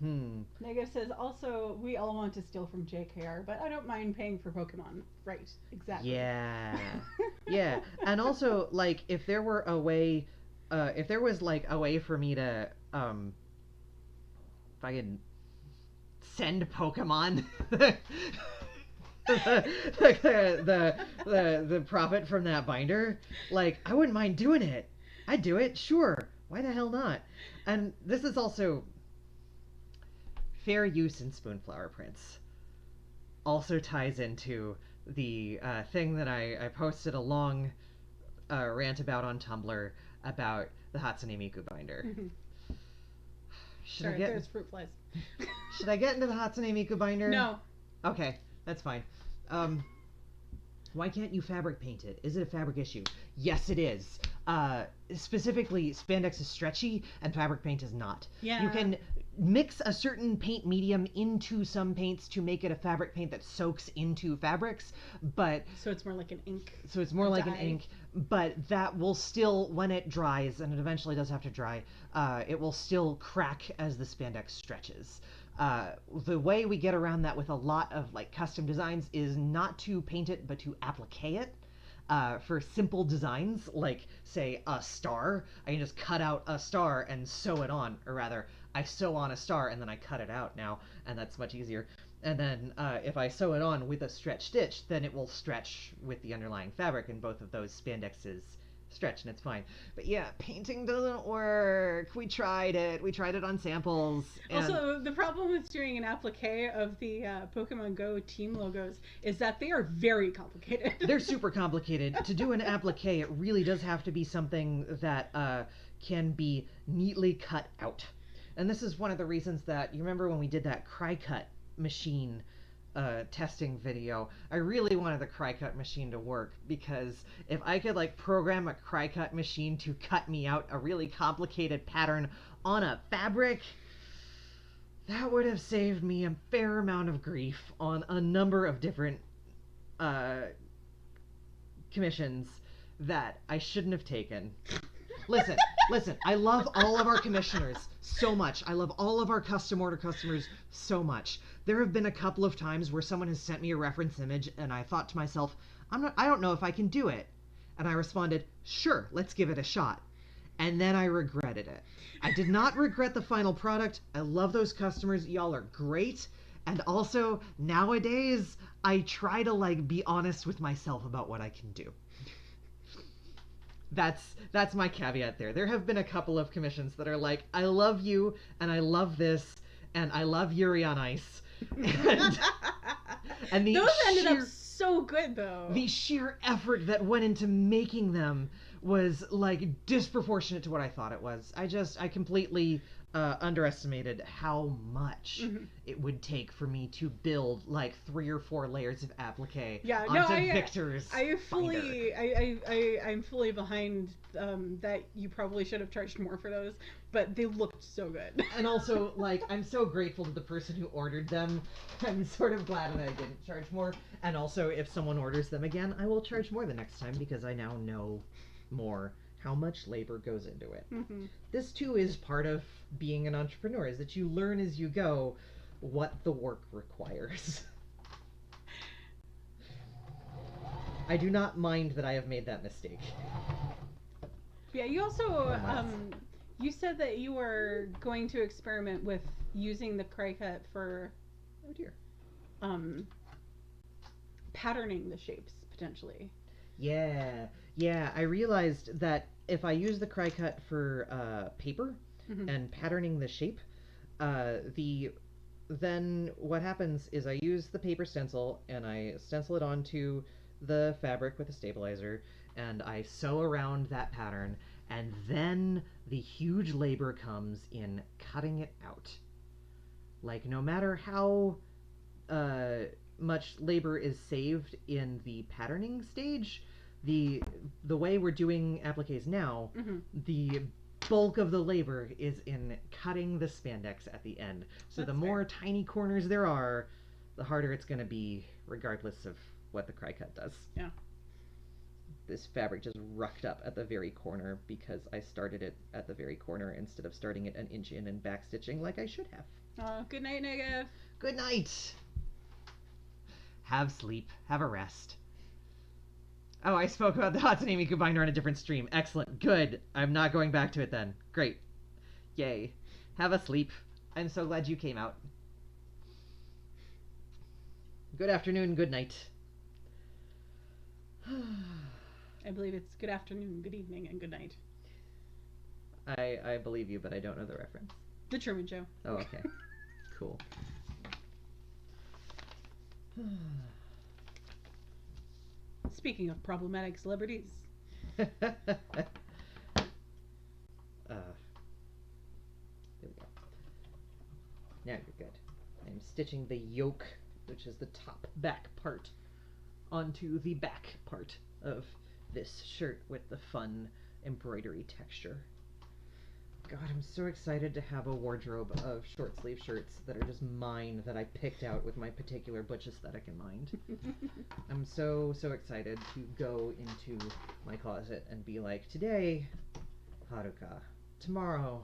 Negative says, also, we all want to steal from JKR, but I don't mind paying for Pokemon. Right, exactly. Yeah. Yeah. And also, like, if there were a way, if there was, like, a way for me to, if I could send Pokemon the profit from that binder, like, I wouldn't mind doing it. I'd do it, sure. Why the hell not? And this is also, fair use in spoonflower prints also ties into the thing that I posted a long rant about on Tumblr about the Hatsune Miku binder. Sorry, there's fruit flies. Should I get into the Hatsune Miku binder? No. Okay, that's fine. Why can't you fabric paint it? Is it a fabric issue? Yes, it is. Specifically, spandex is stretchy and fabric paint is not. Yeah. You can mix a certain paint medium into some paints to make it a fabric paint that soaks into fabrics, but... So it's more like an ink. So it's more like an ink, but that will still, when it dries, and it eventually does have to dry, it will still crack as the spandex stretches. The way we get around that with a lot of like custom designs is not to paint it, but to applique it. For simple designs, like say a star, I can just cut out a star and sew it on, or rather, I sew on a star and then I cut it out now, and that's much easier. And then if I sew it on with a stretch stitch, then it will stretch with the underlying fabric, and both of those spandexes stretch, and it's fine. But yeah, painting doesn't work. We tried it on samples. Also, the problem with doing an applique of the Pokemon Go team logos is that they are very complicated. They're super complicated. To do an applique, it really does have to be something that can be neatly cut out. And this is one of the reasons that, you remember when we did that cry-cut machine testing video, I really wanted the cry-cut machine to work, because if I could like program a cry-cut machine to cut me out a really complicated pattern on a fabric, that would have saved me a fair amount of grief on a number of different commissions that I shouldn't have taken. Listen, I love all of our commissioners so much. I love all of our custom order customers so much. There have been a couple of times where someone has sent me a reference image and I thought to myself, I don't know if I can do it. And I responded, sure, let's give it a shot. And then I regretted it. I did not regret the final product. I love those customers. Y'all are great. And also, nowadays, I try to like be honest with myself about what I can do. That's my caveat there. There have been a couple of commissions that are like, I love you, and I love this, and I love Yuri on Ice. And those ended up so good, though. The sheer effort that went into making them was like disproportionate to what I thought it was. I completely underestimated how much it would take for me to build like 3 or 4 layers of applique onto Victor's binder. I'm fully behind that. You probably should have charged more for those, but they looked so good. And also, like, I'm so grateful to the person who ordered them. I'm sort of glad that I didn't charge more. And also, if someone orders them again, I will charge more the next time, because I now know more how much labor goes into it. This too is part of being an entrepreneur, is that you learn as you go what the work requires. I do not mind that I have made that mistake. Yeah, you also you said that you were going to experiment with using the cry-cut for patterning the shapes potentially. Yeah, I realized that if I use the cry-cut for paper and patterning the shape, then what happens is I use the paper stencil and I stencil it onto the fabric with a stabilizer, and I sew around that pattern, and then the huge labor comes in cutting it out. Like, no matter how much labor is saved in the patterning stage, the way we're doing appliques now, the bulk of the labor is in cutting the spandex at the end. So the more tiny corners there are, the harder it's going to be, regardless of what the cry cut does. Yeah. This fabric just rucked up at the very corner because I started it at the very corner instead of starting it an inch in and backstitching like I should have. Oh, good night, Negative. Good night. Have sleep. Have a rest. Oh, I spoke about the Hatsune Miku binder on a different stream. Excellent. Good. I'm not going back to it then. Great. Yay. Have a sleep. I'm so glad you came out. Good afternoon, good night. I believe it's good afternoon, good evening, and good night. I believe you, but I don't know the reference. The Truman Show. Oh, okay. Cool. Speaking of problematic celebrities. There we go. Now you're good. I'm stitching the yoke, which is the top back part, onto the back part of this shirt with the fun embroidery texture. God, I'm so excited to have a wardrobe of short sleeve shirts that are just mine, that I picked out with my particular butch aesthetic in mind. I'm so excited to go into my closet and be like, today, Haruka. Tomorrow,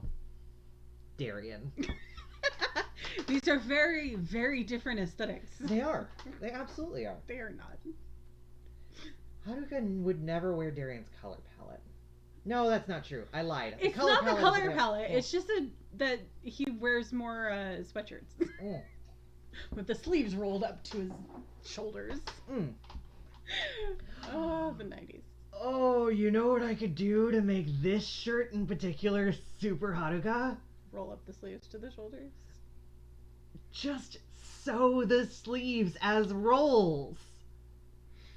Darian. These are very, very different aesthetics. They are. They absolutely are. They are not. Haruka would never wear Darian's color palette. No, that's not true. I lied. It's not the color palette. It's just that he wears more sweatshirts. With the sleeves rolled up to his shoulders. Oh, the 90s. Oh, you know what I could do to make this shirt in particular super Haruka? Roll up the sleeves to the shoulders. Just sew the sleeves as rolls.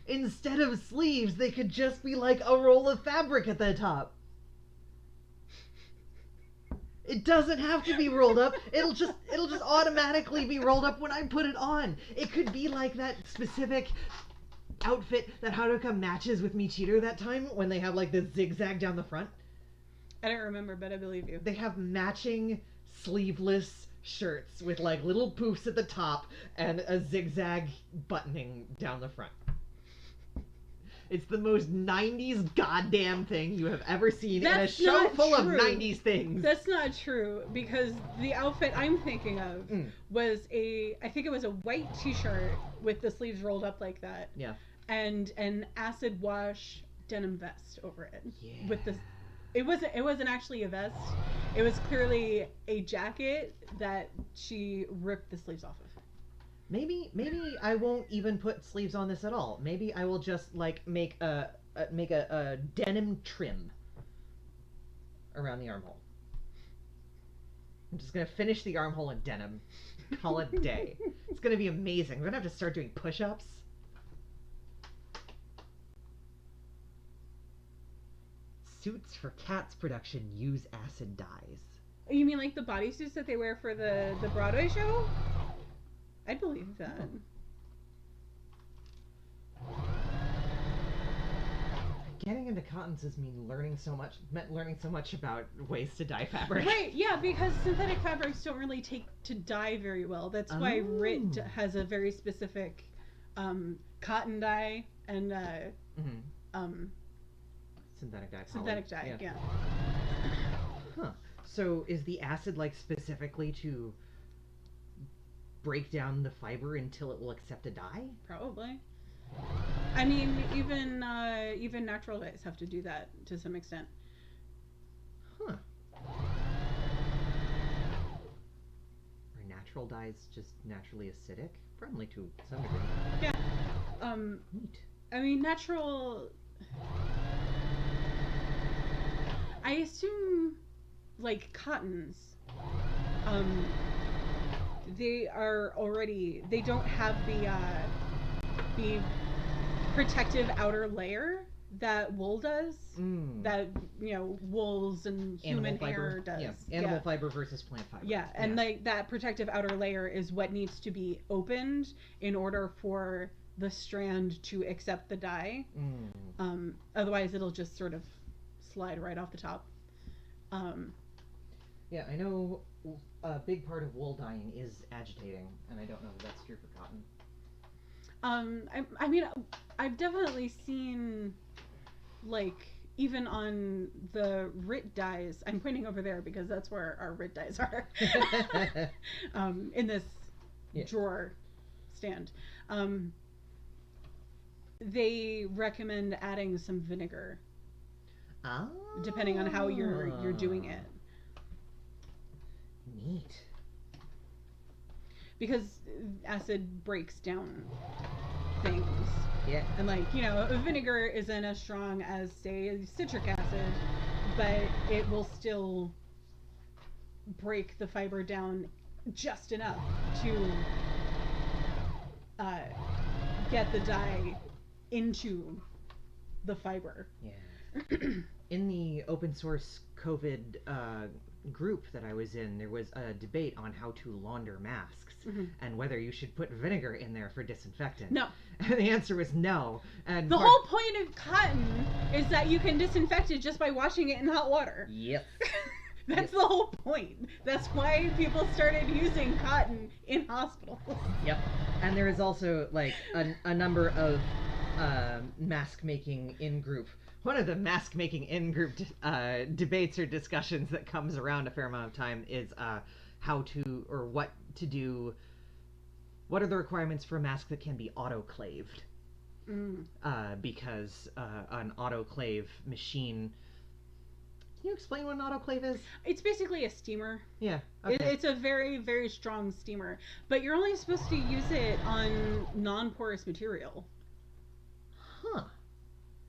Instead of sleeves, they could just be like a roll of fabric at the top. It doesn't have to be rolled up. It'll just automatically be rolled up when I put it on. It could be like that specific outfit that Haruka matches with Michiru that time when they have like the zigzag down the front. I don't remember, but I believe you. They have matching sleeveless shirts with like little poofs at the top and a zigzag buttoning down the front. It's the most 90s goddamn thing you have ever seen in a show full of 90s things. That's not true, because the outfit I'm thinking of was I think it was a white t-shirt with the sleeves rolled up like that. Yeah. And an acid wash denim vest over it. Yeah. With this, it wasn't actually a vest. It was clearly a jacket that she ripped the sleeves off of. Maybe I won't even put sleeves on this at all. Maybe I will just like make a denim trim around the armhole. I'm just gonna finish the armhole in denim. Call it a day. It's gonna be amazing. I'm gonna have to start doing push-ups. Suits for Cats production use acid dyes. You mean like the bodysuits that they wear for the Broadway show? I believe that. Getting into cottons meant learning so much about ways to dye fabric. Right, yeah, because synthetic fabrics don't really take to dye very well. That's why RIT has a very specific cotton dye and synthetic dye. Synthetic dye, yeah. Huh. So is the acid like specifically to break down the fiber until it will accept a dye? Probably. I mean, even natural dyes have to do that to some extent. Huh. Are natural dyes just naturally acidic? Probably to some degree. Yeah. Neat. I mean, natural. I assume, like cottons. They don't have the protective outer layer that wool does. That, wools and human hair does. Yeah, animal fiber versus plant fiber. Yeah, and like that protective outer layer is what needs to be opened in order for the strand to accept the dye. Otherwise it'll just sort of slide right off the top. Yeah, I know a big part of wool dyeing is agitating, and I don't know if that's true for cotton. I mean, I've definitely seen, like, even on the RIT dyes, I'm pointing over there because that's where our RIT dyes are, in this drawer stand. They recommend adding some vinegar, depending on how you're doing it. Neat. Because acid breaks down things. Yeah. And vinegar isn't as strong as, say, citric acid, but it will still break the fiber down just enough to get the dye into the fiber. Yeah. In the open source COVID group that I was in, there was a debate on how to launder masks and whether you should put vinegar in there for disinfectant. No. And the answer was no. And the whole point of cotton is that you can disinfect it just by washing it in hot water. Yep. That's the whole point. That's why people started using cotton in hospitals. Yep. And there is also like a number of mask making in group. One of the mask making in group debates or discussions that comes around a fair amount of time is how to or what to do. What are the requirements for a mask that can be autoclaved? Because an autoclave machine. Can you explain what an autoclave is? It's basically a steamer. Yeah. Okay. It's a very, very strong steamer. But you're only supposed to use it on non-porous material. Huh.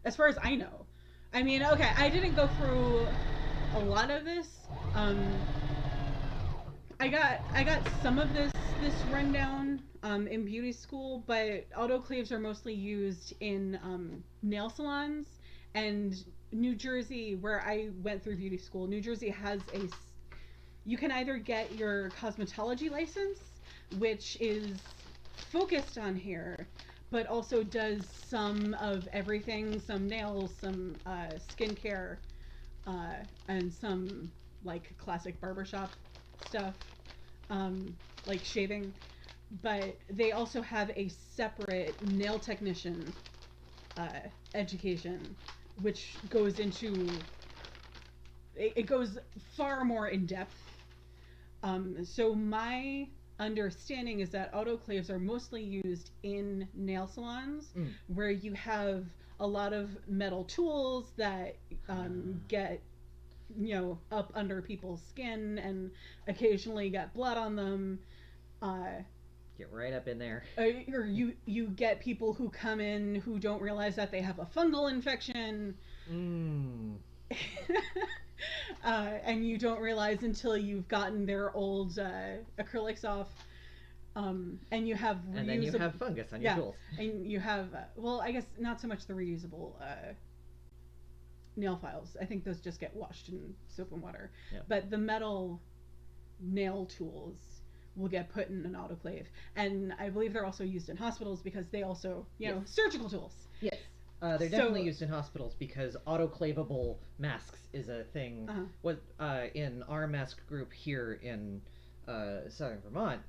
As far as I know. I mean, okay, I didn't go through a lot of this. I got some of this rundown in beauty school, but autoclaves are mostly used in nail salons. And New Jersey, where I went through beauty school, New Jersey has you can either get your cosmetology license, which is focused on hair, but also does some of everything, some nails, some skincare, and some like classic barbershop stuff, like shaving. But they also have a separate nail technician education, which goes into, it goes far more in depth. So my understanding is that autoclaves are mostly used in nail salons where you have a lot of metal tools that get, you know, up under people's skin and occasionally get blood on them. Get right up in there. Or you get people who come in who don't realize that they have a fungal infection. And you don't realize until you've gotten their old acrylics off. And you have and then you have fungus on your tools. And you have, well, I guess not so much the reusable nail files. I think those just get washed in soap and water. Yeah. But the metal nail tools will get put in an autoclave. And I believe they're also used in hospitals because they also, you know, surgical tools. Yes. They're definitely used in hospitals because autoclavable masks is a thing. What in our mask group here in southern Vermont,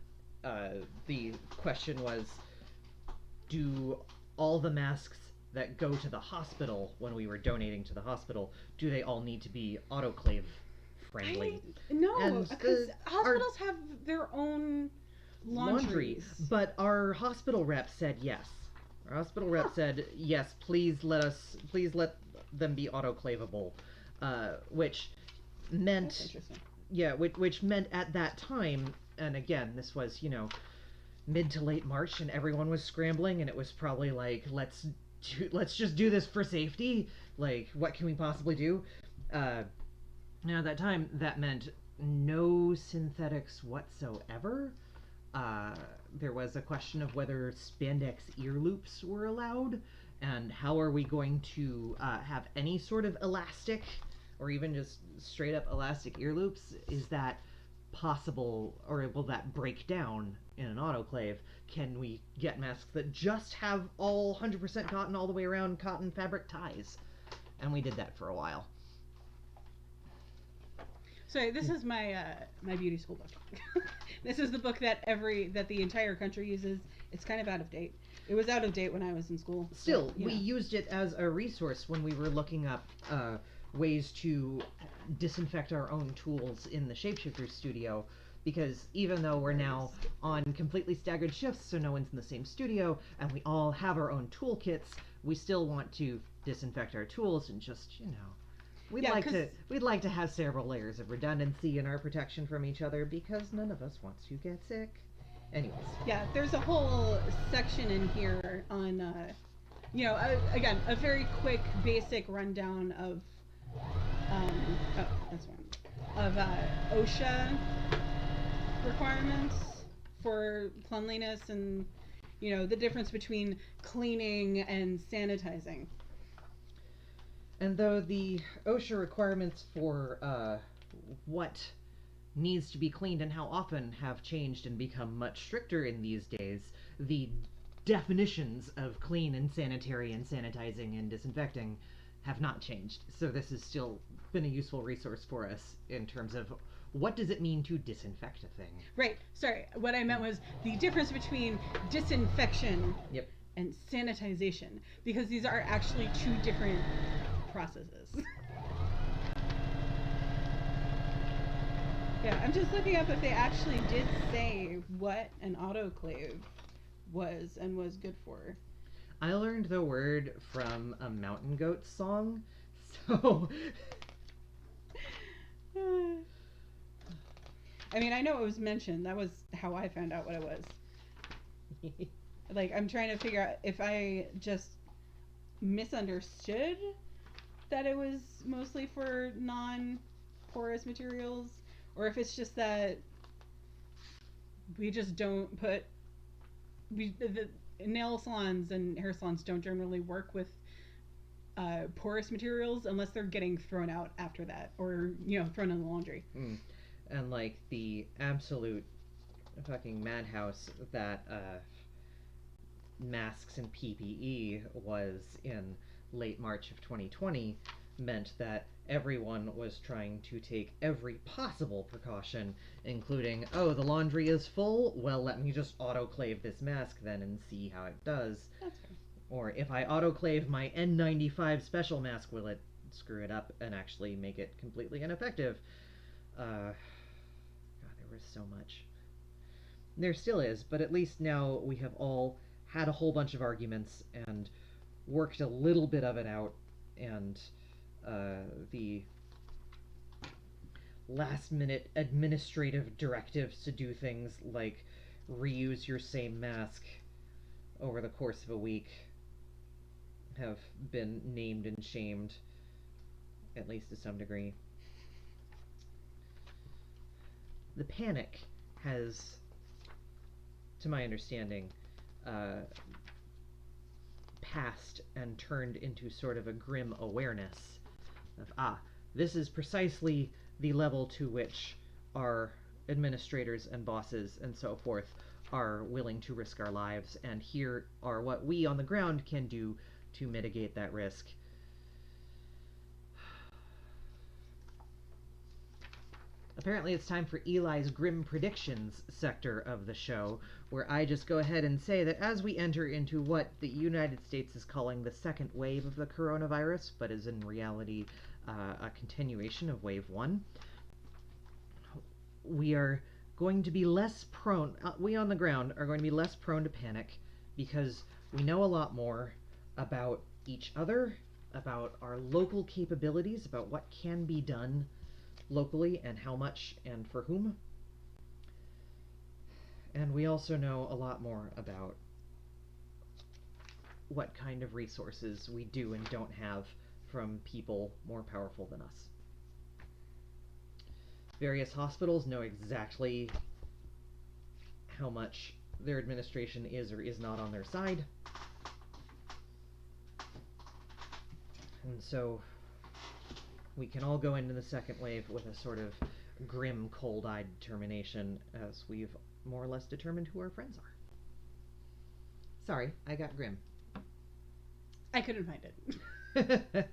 the question was, do all the masks that go to the hospital when we were donating to the hospital, do they all need to be autoclave friendly? No, because hospitals have their own laundries. But our hospital rep said yes. Our hospital rep said yes. Please let them be autoclavable, which meant which meant at that time, and again, this was, you know, mid to late March, and everyone was scrambling, and it was probably like let's just do this for safety. Like, what can we possibly do? Now at that time, that meant no synthetics whatsoever. There was a question of whether spandex ear loops were allowed, and how are we going to have any sort of elastic, or even just straight up elastic ear loops? Is that possible, or will that break down in an autoclave? Can we get masks that just have all 100% cotton all the way around, cotton fabric ties? And we did that for a while. So this is my my beauty school book. This is the book that the entire country uses. It's kind of out of date. It was out of date when I was in school. Still, we used it as a resource when we were looking up ways to disinfect our own tools in the Shapeshifter studio, because even though we're now on completely staggered shifts, so no one's in the same studio, and we all have our own toolkits, we still want to disinfect our tools and just, you know, we'd like to have several layers of redundancy in our protection from each other, because none of us wants to get sick. Anyways. Yeah, there's a whole section in here on, you know, again, a very quick, basic rundown of, of OSHA requirements for cleanliness and, you know, the difference between cleaning and sanitizing. And though the OSHA requirements for what needs to be cleaned and how often have changed and become much stricter in these days, the definitions of clean and sanitary and sanitizing and disinfecting have not changed. So this has still been a useful resource for us in terms of what does it mean to disinfect a thing. Right. Sorry. What I meant was the difference between disinfection Yep. and sanitization, because these are actually two different processes. Yeah, I'm just looking up if they actually did say what an autoclave was and was good for. I learned the word from a Mountain Goats song, so... I mean, I know it was mentioned. That was how I found out what it was. Like, I'm trying to figure out if I just misunderstood that it was mostly for non-porous materials, or if it's just that we just don't put... the nail salons and hair salons don't generally work with porous materials unless they're getting thrown out after that, or, you know, thrown in the laundry. And like the absolute fucking madhouse that masks and PPE was in late March of 2020 meant that everyone was trying to take every possible precaution, including, oh, the laundry is full? Well, let me just autoclave this mask then and see how it does. That's fair. Or if I autoclave my N95 special mask, will it screw it up and actually make it completely ineffective? God, there was so much. There still is, but at least now we have all had a whole bunch of arguments and worked a little bit of it out, and the last-minute administrative directives to do things like reuse your same mask over the course of a week have been named and shamed, at least to some degree. The panic has, to my understanding, passed and turned into sort of a grim awareness of, this is precisely the level to which our administrators and bosses and so forth are willing to risk our lives, and here are what we on the ground can do to mitigate that risk. Apparently it's time for Eli's Grim Predictions sector of the show, where I just go ahead and say that as we enter into what the United States is calling the second wave of the coronavirus, but is in reality a continuation of wave 1, we are going to be less prone, we on the ground are going to be less prone to panic, because we know a lot more about each other, about our local capabilities, about what can be done locally and how much and for whom. And we also know a lot more about what kind of resources we do and don't have from people more powerful than us. Various hospitals know exactly how much their administration is or is not on their side. And so we can all go into the second wave with a sort of grim, cold-eyed determination, as we've more or less determined who our friends are. Sorry, I got grim. I couldn't find it.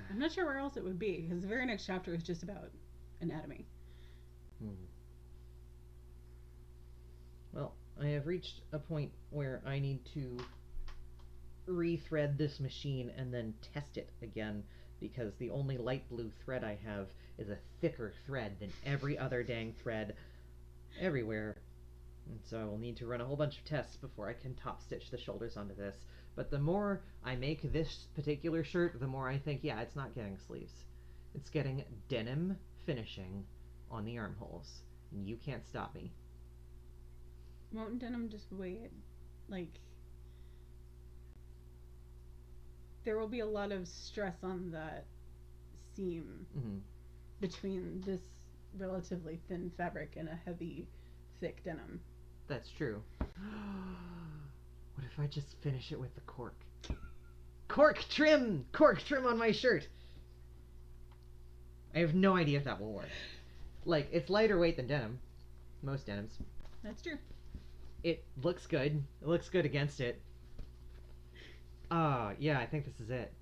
I'm not sure where else it would be, because the very next chapter is just about anatomy. Well, I have reached a point where I need to rethread this machine and then test it again, because the only light blue thread I have is a thicker thread than every other dang thread everywhere. And so I will need to run a whole bunch of tests before I can top stitch the shoulders onto this. But the more I make this particular shirt, the more I think, yeah, it's not getting sleeves. It's getting denim finishing on the armholes. And you can't stop me. Won't denim just wait? Like, there will be a lot of stress on that seam between this relatively thin fabric and a heavy, thick denim. That's true. What if I just finish it with the cork? Cork trim! Cork trim on my shirt! I have no idea if that will work. Like, it's lighter weight than denim. Most denims. That's true. It looks good. It looks good against it. Yeah, I think this is it.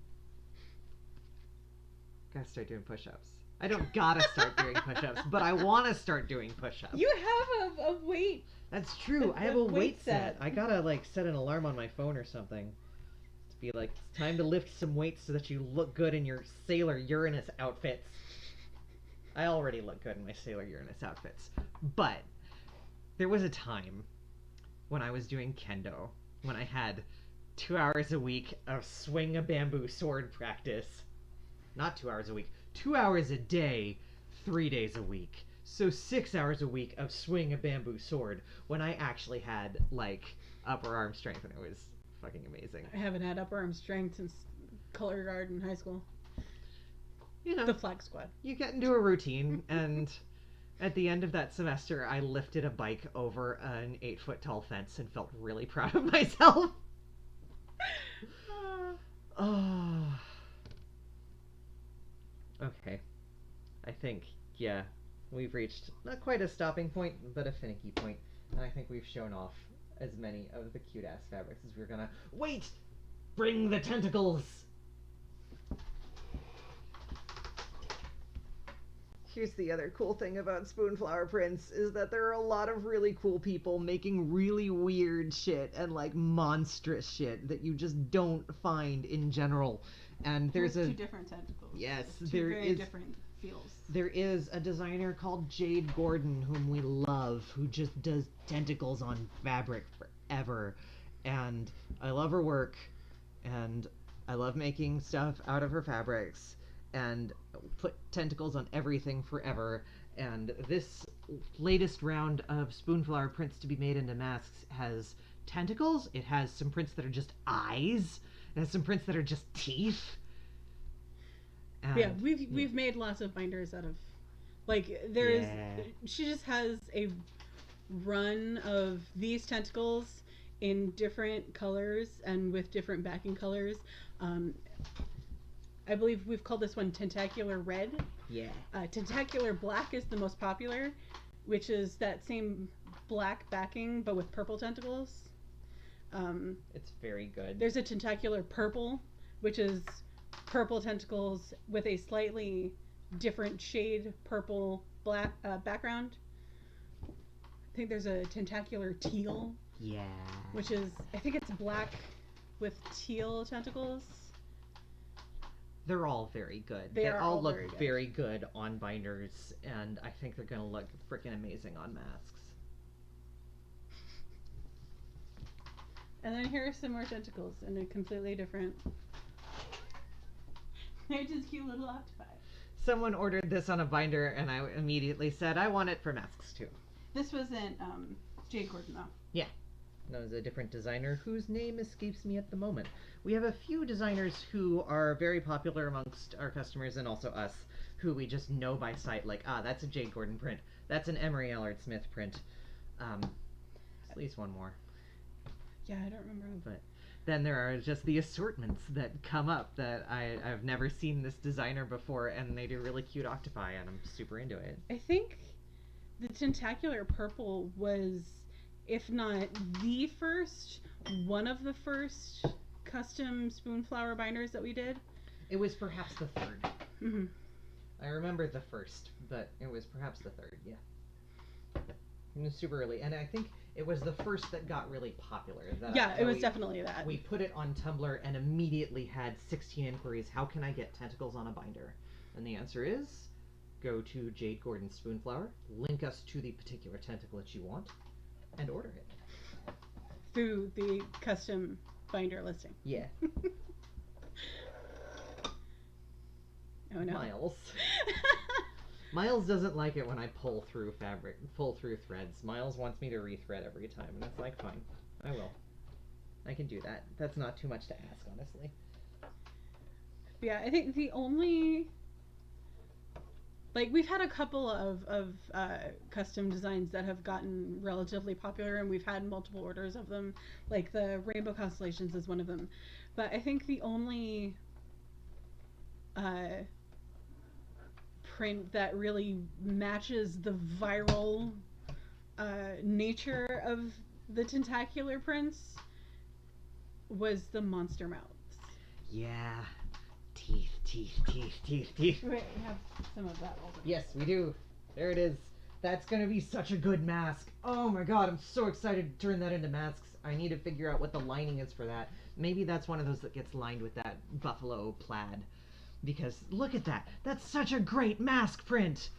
Gotta start doing push-ups. I don't gotta start doing push-ups, but I want to start doing push-ups. You have a weight. That's true. I have a weight set. I gotta, like, set an alarm on my phone or something. To be like, it's time to lift some weights so that you look good in your Sailor Uranus outfits. I already look good in my Sailor Uranus outfits. But there was a time when I was doing kendo, when I had 2 hours a week of swing a bamboo sword practice. Not 2 hours a week, 2 hours a day, 3 days a week. So 6 hours a week of swing a bamboo sword when I actually had, like, upper arm strength, and it was fucking amazing. I haven't had upper arm strength since color guard in high school. You know, the flag squad. You get into a routine, and at the end of that semester, I lifted a bike over an 8-foot tall fence and felt really proud of myself. Oh. Okay. I think, yeah, we've reached not quite a stopping point, but a finicky point. And I think we've shown off as many of the cute-ass fabrics as we're gonna... Wait! Bring the tentacles! Here's the other cool thing about Spoonflower prints, is that there are a lot of really cool people making really weird shit and, like, monstrous shit that you just don't find in general. And there's two different tentacles. Yes, two there very is different feels. There is a designer called Jade Gordon, whom we love, who just does tentacles on fabric forever. And I love her work, and I love making stuff out of her fabrics, and put tentacles on everything forever. And this latest round of Spoonflower prints to be made into masks has tentacles. It has some prints that are just eyes. It has some prints that are just teeth. And, yeah, we've made lots of binders out of, like, there's, she just has a run of these tentacles in different colors and with different backing colors. I believe we've called this one Tentacular Red. Yeah. Tentacular Black is the most popular, which is that same black backing but with purple tentacles. It's very good. There's a Tentacular Purple, which is purple tentacles with a slightly different shade purple black background. I think there's a Tentacular Teal. Yeah. Which is, I think it's black with teal tentacles. They're all very good. They all look very good on binders, and I think they're gonna look freaking amazing on masks. And then here are some more tentacles in a completely different... They're just cute little octopi. Someone ordered this on a binder, and I immediately said, I want it for masks too. This wasn't Jade Gordon, though. Yeah. That was a different designer whose name escapes me at the moment. We have a few designers who are very popular amongst our customers and also us, who we just know by sight, like, that's a Jade Gordon print. That's an Emery Allard Smith print. At least one more. Yeah, I don't remember. But then there are just the assortments that come up that I've never seen this designer before, and they do really cute octopi, and I'm super into it. I think the Tentacular Purple was, if not the first, one of the first custom Spoonflower binders that we did. It was perhaps the third. Mm-hmm. I remember the first, but it was perhaps the third, yeah. It was super early, and I think it was the first that got really popular. It was definitely that. We put it on Tumblr and immediately had 16 inquiries, how can I get tentacles on a binder? And the answer is, go to Jade Gordon Spoonflower, link us to the particular tentacle that you want, and order it. Through the custom binder listing. Yeah. Oh no. Miles. Miles doesn't like it when I pull through threads. Miles wants me to rethread every time, and it's like, fine, I will. I can do that. That's not too much to ask, honestly. Yeah, I think the only Like, we've had a couple of custom designs that have gotten relatively popular, and we've had multiple orders of them. Like, the Rainbow Constellations is one of them. But I think the only print that really matches the viral nature of the tentacular prints was the monster mouths. Yeah. Teeth, teeth, teeth, teeth, teeth. Wait, we have some of that also. Yes, we do. There it is. That's gonna be such a good mask. Oh my god, I'm so excited to turn that into masks. I need to figure out what the lining is for that. Maybe that's one of those that gets lined with that buffalo plaid. Because look at that. That's such a great mask print.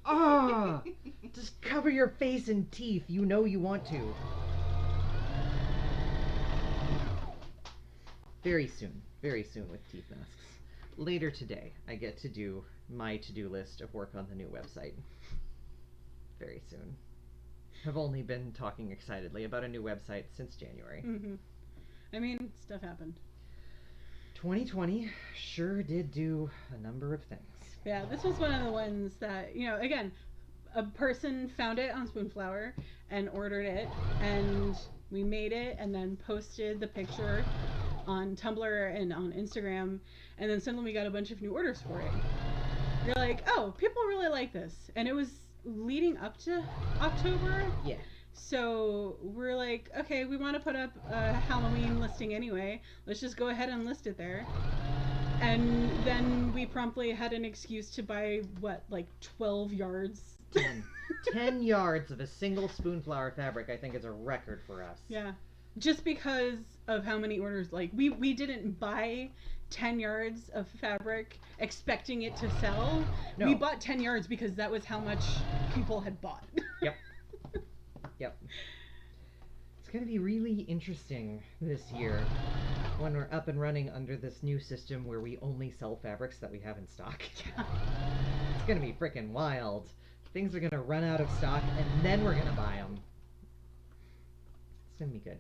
Oh, just cover your face in teeth. You know you want to. Very soon with teeth masks. Later today, I get to do my to-do list of work on the new website. Very soon. I've only been talking excitedly about a new website since January. Mm-hmm. I mean, stuff happened. 2020 sure did do a number of things. Yeah, this was one of the ones that, you know, again, a person found it on Spoonflower and ordered it, and we made it and then posted the picture on Tumblr and on Instagram, and then suddenly we got a bunch of new orders for it. You're like, oh, people really like this. And it was leading up to October. Yeah. So we're like, okay, we want to put up a Halloween listing anyway. Let's just go ahead and list it there. And then we promptly had an excuse to buy, what, like 12 yards? 10 yards of a single Spoonflower fabric, I think, is a record for us. Yeah. Just because of how many orders, like, we didn't buy 10 yards of fabric expecting it to sell. No. We bought 10 yards because that was how much people had bought. Yep. Yep. It's going to be really interesting this year when we're up and running under this new system where we only sell fabrics that we have in stock. Yeah. It's going to be freaking wild. Things are going to run out of stock and then we're going to buy them. It's going to be good.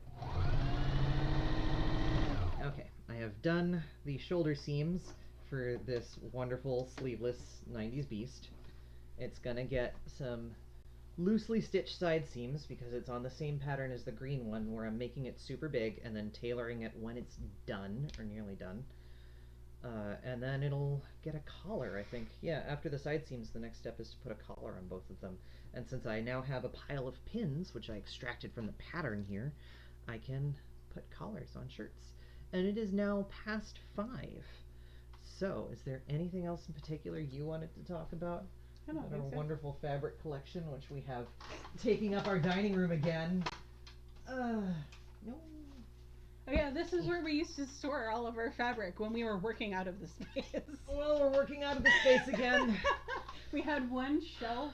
Okay, I have done the shoulder seams for this wonderful sleeveless 90s beast. It's going to get some loosely stitched side seams because it's on the same pattern as the green one where I'm making it super big and then tailoring it when it's done, or nearly done. And then it'll get a collar, I think. Yeah, after the side seams, the next step is to put a collar on both of them. And since I now have a pile of pins, which I extracted from the pattern here, I can put collars on shirts. And it is now past 5. So, is there anything else in particular you wanted to talk about? I don't think Our so. wonderful fabric collection, which we have taking up our dining room again. No. Oh yeah, this is where we used to store all of our fabric when we were working out of the space. Well, we're working out of the space again. We had one shelf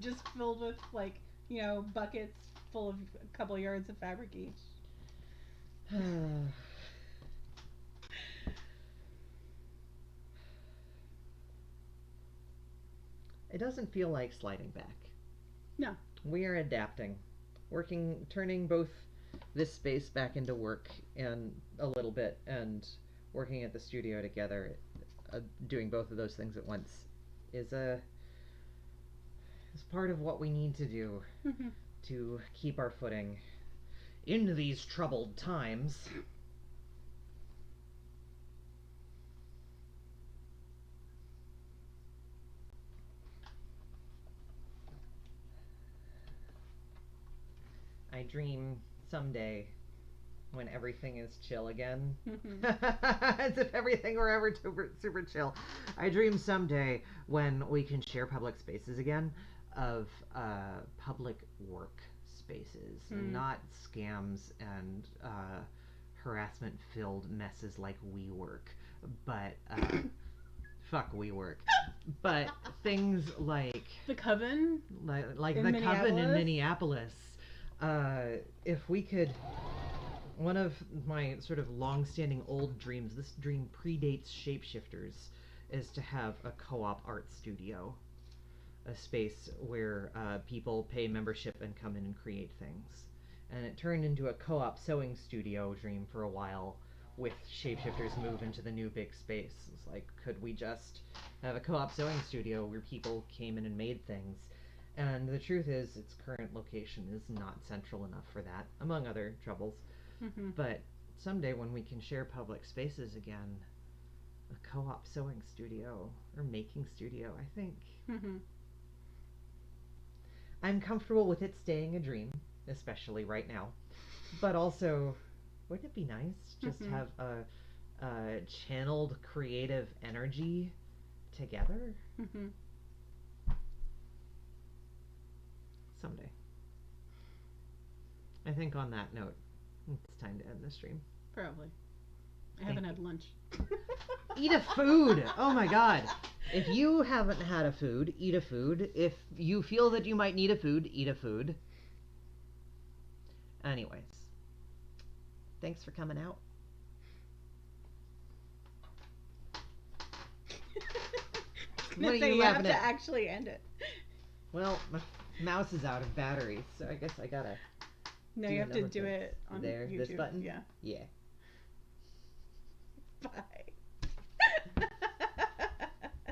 just filled with, like, you know, buckets full of a couple yards of fabric each. It doesn't feel like sliding back. No. We are adapting, turning both this space back into work and a little bit, and working at the studio together, doing both of those things at once is part of what we need to do to keep our footing in these troubled times. I dream someday when everything is chill again. As if everything were ever super chill. I dream someday when we can share public spaces again, of public work spaces, and not scams and harassment filled messes like WeWork, but fuck WeWork. But things like The Coven? like In the Coven in Minneapolis? Minneapolis. If we could, one of my sort of long-standing old dreams, this dream predates Shapeshifters, is to have a co-op art studio, a space where people pay membership and come in and create things. And it turned into a co-op sewing studio dream for a while, with shapeshifters move into the new big space. It's like, could we just have a co-op sewing studio where people came in and made things? And the truth is, its current location is not central enough for that, among other troubles. Mm-hmm. But someday when we can share public spaces again, a co-op sewing studio or making studio, I think. Mm-hmm. I'm comfortable with it staying a dream, especially right now. But also, wouldn't it be nice just Mhm. have a channeled creative energy together Mm-hmm. someday? I think on that note, it's time to end the stream. Probably. I Thank haven't you. had lunch. Eat a food! Oh my god. If you haven't had a food, eat a food. If you feel that you might need a food, eat a food. Anyways, thanks for coming out. I What was are gonna say, you you have laughing to at? actually end it. Well, my mouse is out of batteries, so I guess I gotta No, do you have to another do thing. it on There, YouTube. this button? Yeah. Yeah. Bye.